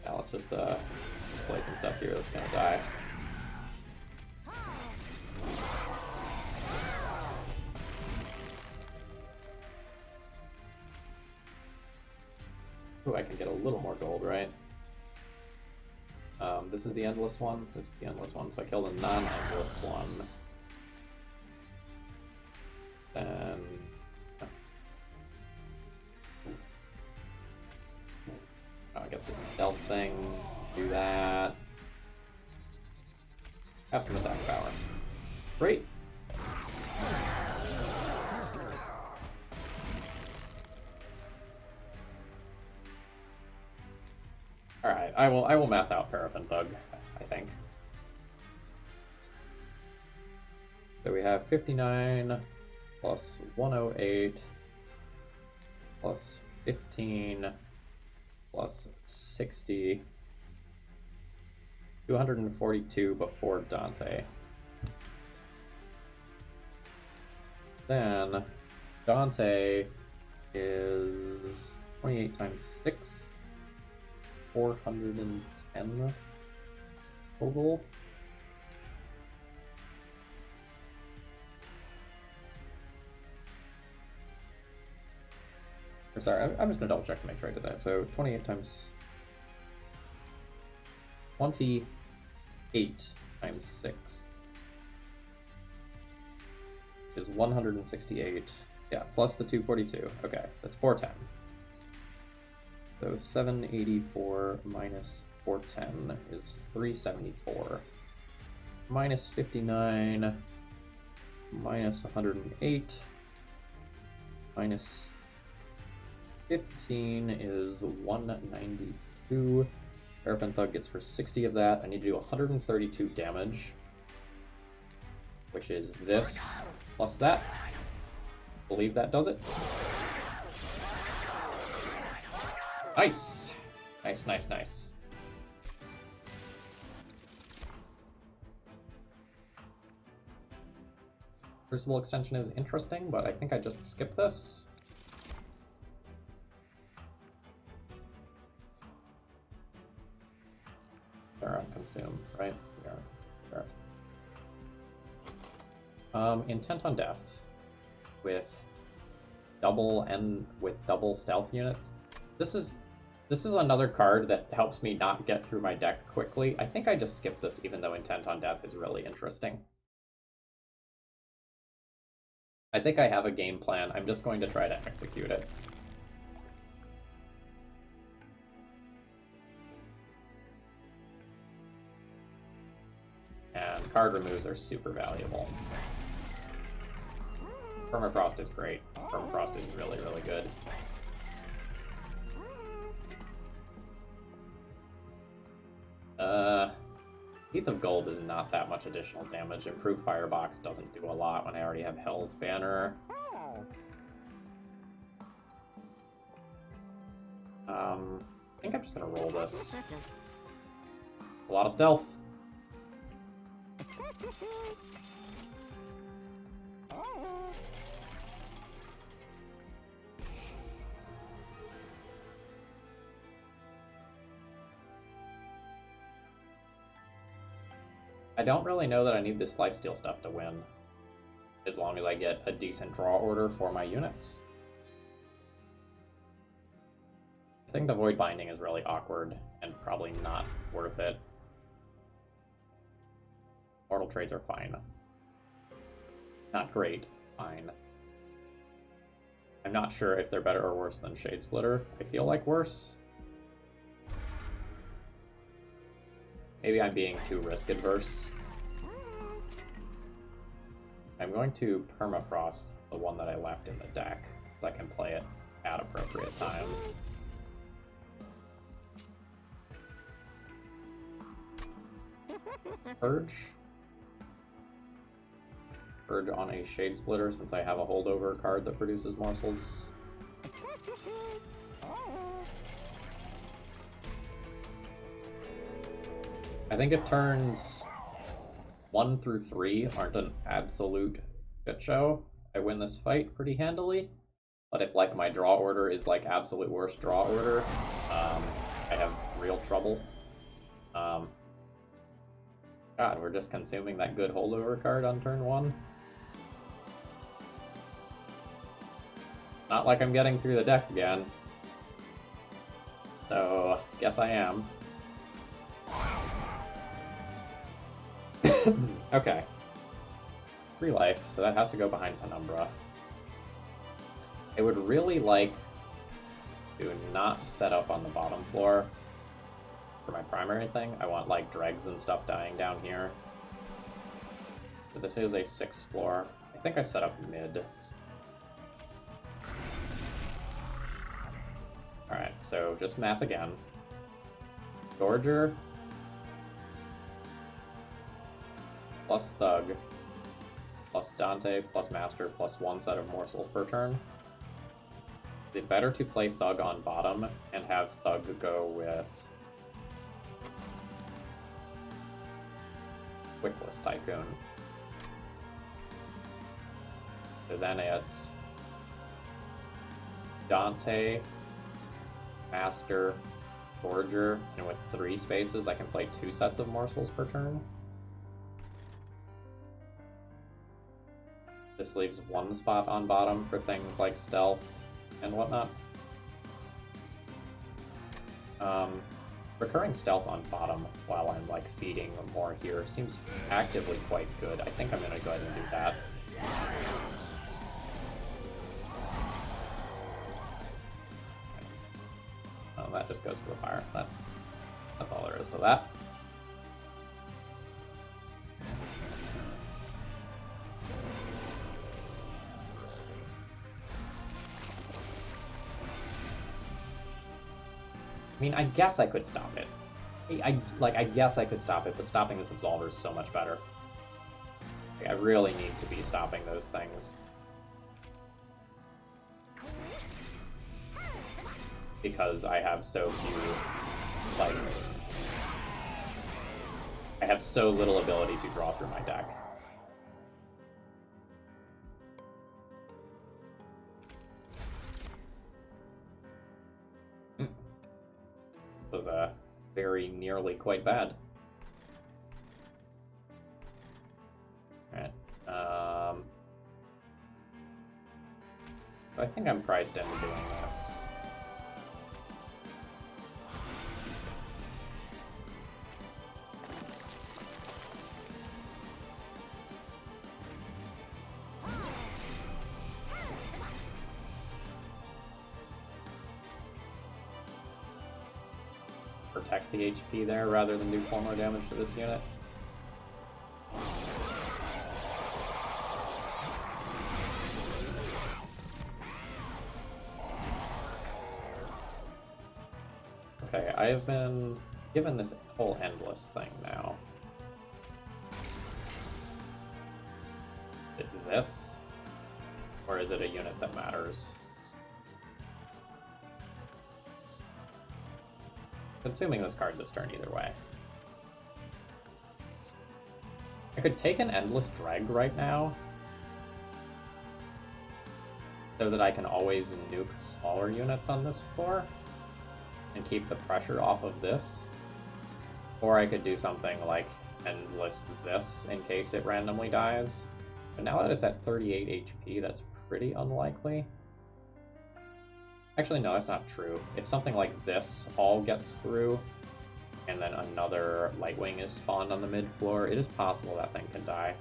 Now let's just play some stuff here that's gonna die. Ooh, I can get a little more gold, right? This is the endless one. This is the endless one, so I killed a non-endless one. Then... Oh, I guess the stealth thing, do that. Have some attack power. Great! Alright, I will math out Paraffin Thug, I think. So we have 59 plus 108 plus 15 plus 60, 242 before Dante. Then Dante is 28 times 6, 410 total. Or sorry, I'm just gonna double check to make sure I did that. So 28 times 28 times 6 is 168. Yeah, plus the 242. Okay, that's 410. So 784 minus 410 is 374. Minus 59 minus 108 minus 15 is 192. Paraffin Thug gets for 60 of that. I need to do 132 damage, which is this plus that. I believe that does it. Nice! Nice, nice, nice. Crucible extension is interesting, but I think I just skipped this. They're on consume, right? We are on consume. Intent on Death with double stealth units. This is another card that helps me not get through my deck quickly. I think I just skipped this even though Intent on Death is really interesting. I think I have a game plan. I'm just going to try to execute it. And card removes are super valuable. Permafrost is great. Permafrost is really, really good. Teeth of Gold is not that much additional damage. Improved Firebox doesn't do a lot when I already have Hell's Banner. I think I'm just gonna roll this. A lot of stealth. I don't really know that I need this lifesteal stuff to win, as long as I get a decent draw order for my units. I think the Void Binding is really awkward and probably not worth it. Mortal Trades are fine. Not great, fine. I'm not sure if they're better or worse than Shade Splitter. I feel like worse. Maybe I'm being too risk adverse. I'm going to Permafrost the one that I left in the deck, so I can play it at appropriate times. Purge. Purge on a Shade Splitter since I have a holdover card that produces morsels. I think if turns 1 through 3 aren't an absolute shit show, I win this fight pretty handily. But if like my draw order is like absolute worst draw order, I have real trouble. God, we're just consuming that good holdover card on turn 1. Not like I'm getting through the deck again. So, guess I am. Okay. 3 life, so that has to go behind Penumbra. I would really like to not set up on the bottom floor for my primary thing. I want like dregs and stuff dying down here. But this is a 6th floor. I think I set up mid. Alright, so just math again. Gorger plus Thug plus Dante plus Master plus 1 set of morsels per turn. Is it better to play Thug on bottom and have Thug go with Quickless Tycoon? So then it's Dante, Master, Gorger, and with 3 spaces I can play 2 sets of morsels per turn. This leaves 1 spot on bottom for things like stealth and whatnot. Recurring stealth on bottom while I'm like feeding more here seems actively quite good. I think I'm gonna go ahead and do that. Oh, that just goes to the fire. That's all there is to that. I mean, I guess I could stop it. I guess I could stop it, but stopping this Absolver is so much better. Like, I really need to be stopping those things. Because I have so few, like... I have so little ability to draw through my deck. Was very nearly quite bad. Alright. I think I'm priced into doing this. Protect the HP there rather than do 4 more damage to this unit. Okay, I have been given this whole endless thing now. Is it this? Or is it a unit that matters? Consuming this card this turn either way. I could take an Endless Dreg right now, so that I can always nuke smaller units on this floor, and keep the pressure off of this. Or I could do something like Endless this in case it randomly dies. But now that it's at 38 HP, that's pretty unlikely. Actually, no, that's not true. If something like this all gets through, and then another Lightwing is spawned on the mid-floor, it is possible that thing can die.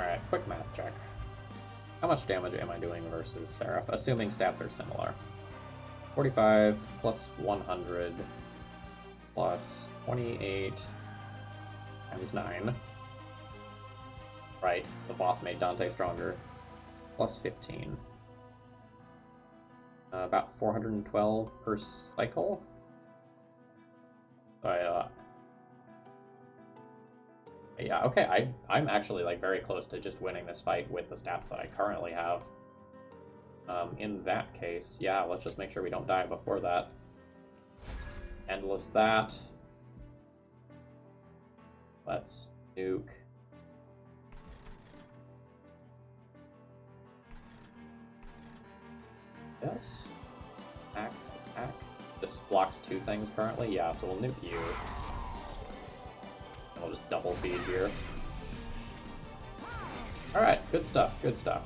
Alright, quick math check. How much damage am I doing versus Seraph, assuming stats are similar? 45 plus 100 plus 28 times 9. Right, the boss made Dante stronger. Plus 15. About 412 per cycle. So Yeah, okay, I'm actually like very close to just winning this fight with the stats that I currently have. In that case, yeah, let's just make sure we don't die before that. Endless that. Let's nuke. Yes. Attack, attack. This blocks 2 things currently, yeah, so we'll nuke you. And we'll just double feed here. Alright, good stuff, good stuff.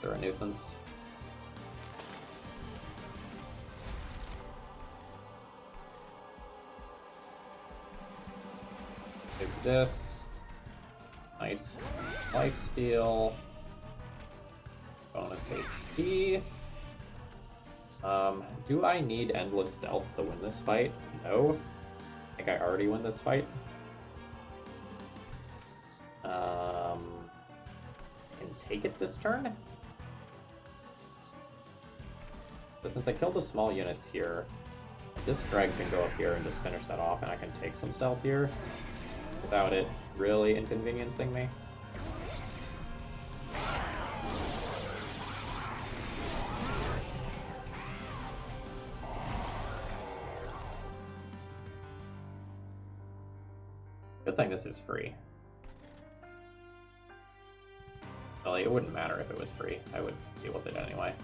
They're a nuisance. Take this. Nice lifesteal. Bonus HP. Do I need endless stealth to win this fight? No. I think I already win this fight. I can take it this turn. So since I killed the small units here, this drag can go up here and just finish that off, and I can take some stealth here without it really inconveniencing me. Good thing this is free. Well, it wouldn't matter if it was free. I would deal with it anyway.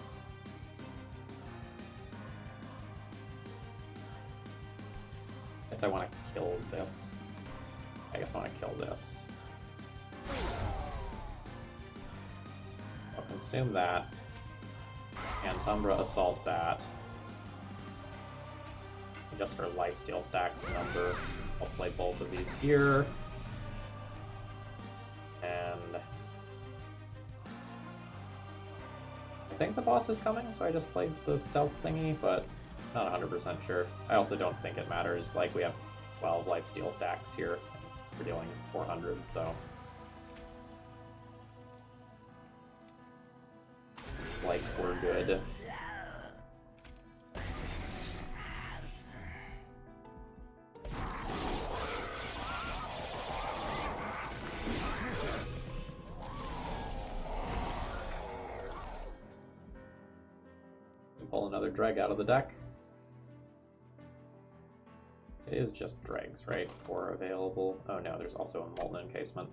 Guess I want to kill this. I guess I want to kill this. I'll consume that. And Umbra assault that. And just for lifesteal stacks number, I'll play both of these here. And I think the boss is coming, so I just played the stealth thingy, but not 100% sure. I also don't think it matters. Like, we have 12 lifesteal stacks here. We're dealing 400, so like, we're good. Pull another drag out of the deck. It is just dregs, right? 4 available. Oh no, there's also a molten encasement.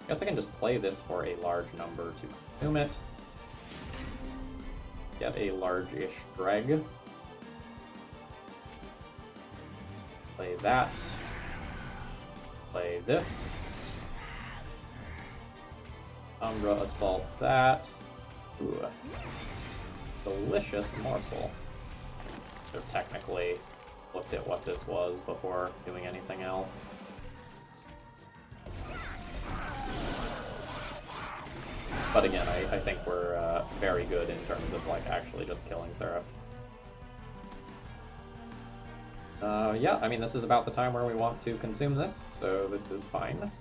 I guess I can just play this for a large number to consume it. Get a large-ish drag. Play that. Play this. Umbra assault that. Ooh. Delicious morsel. Should have technically looked at what this was before doing anything else. But again, I think we're very good in terms of like actually just killing Seraph. Yeah, I mean, this is about the time where we want to consume this, so this is fine.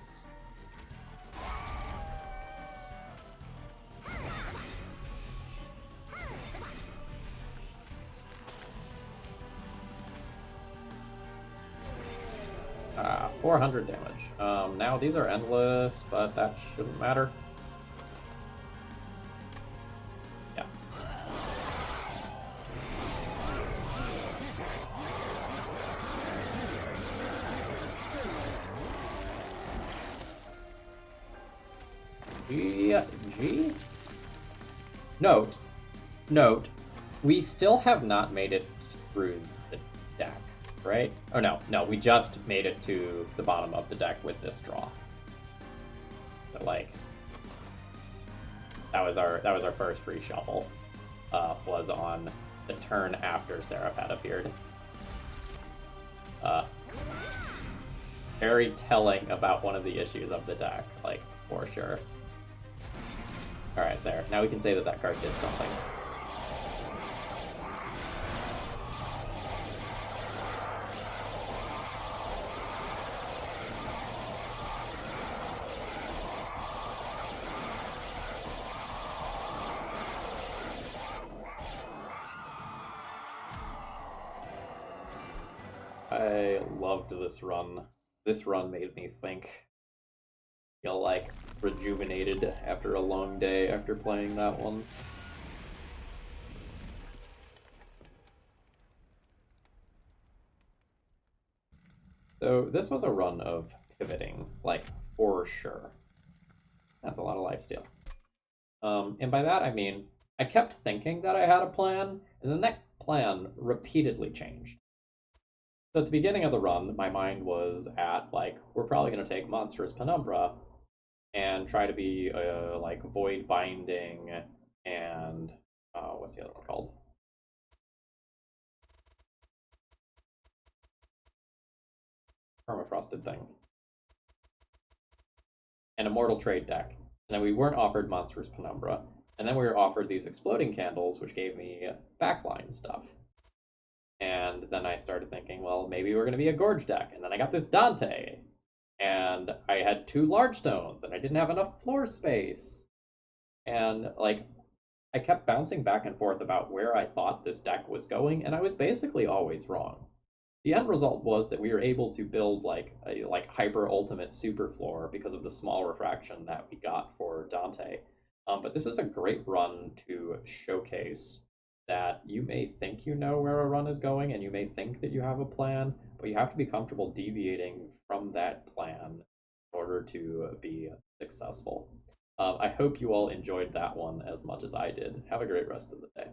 Ah, 400 damage. Now these are endless, but that shouldn't matter. Yeah. G? Note, we still have not made it through the deck, right? Oh no, we just made it to the bottom of the deck with this draw. But like, that was our first reshuffle. Was on the turn after Seraph had appeared. Very telling about one of the issues of the deck, like, for sure. Alright, there. Now we can say that that card did something. I loved this run. This run made me think. Feel like rejuvenated after a long day after playing that one. So this was a run of pivoting, like for sure. That's a lot of lifesteal. And by that I mean I kept thinking that I had a plan, and then that plan repeatedly changed. So at the beginning of the run, my mind was at like we're probably going to take monstrous penumbra and try to be like void binding and what's the other one called? Permafrosted thing. An immortal trade deck. And then we weren't offered monstrous penumbra. And then we were offered these exploding candles, which gave me backline stuff. And then I started thinking, well, maybe we're going to be a gorge deck. And then I got this Dante. And I had 2 large stones, and I didn't have enough floor space. And like I kept bouncing back and forth about where I thought this deck was going, and I was basically always wrong. The end result was that we were able to build like a hyper ultimate super floor because of the small refraction that we got for Dante. But this is a great run to showcase that you may think you know where a run is going and you may think that you have a plan, but you have to be comfortable deviating from that plan in order to be successful. I hope you all enjoyed that one as much as I did. Have a great rest of the day.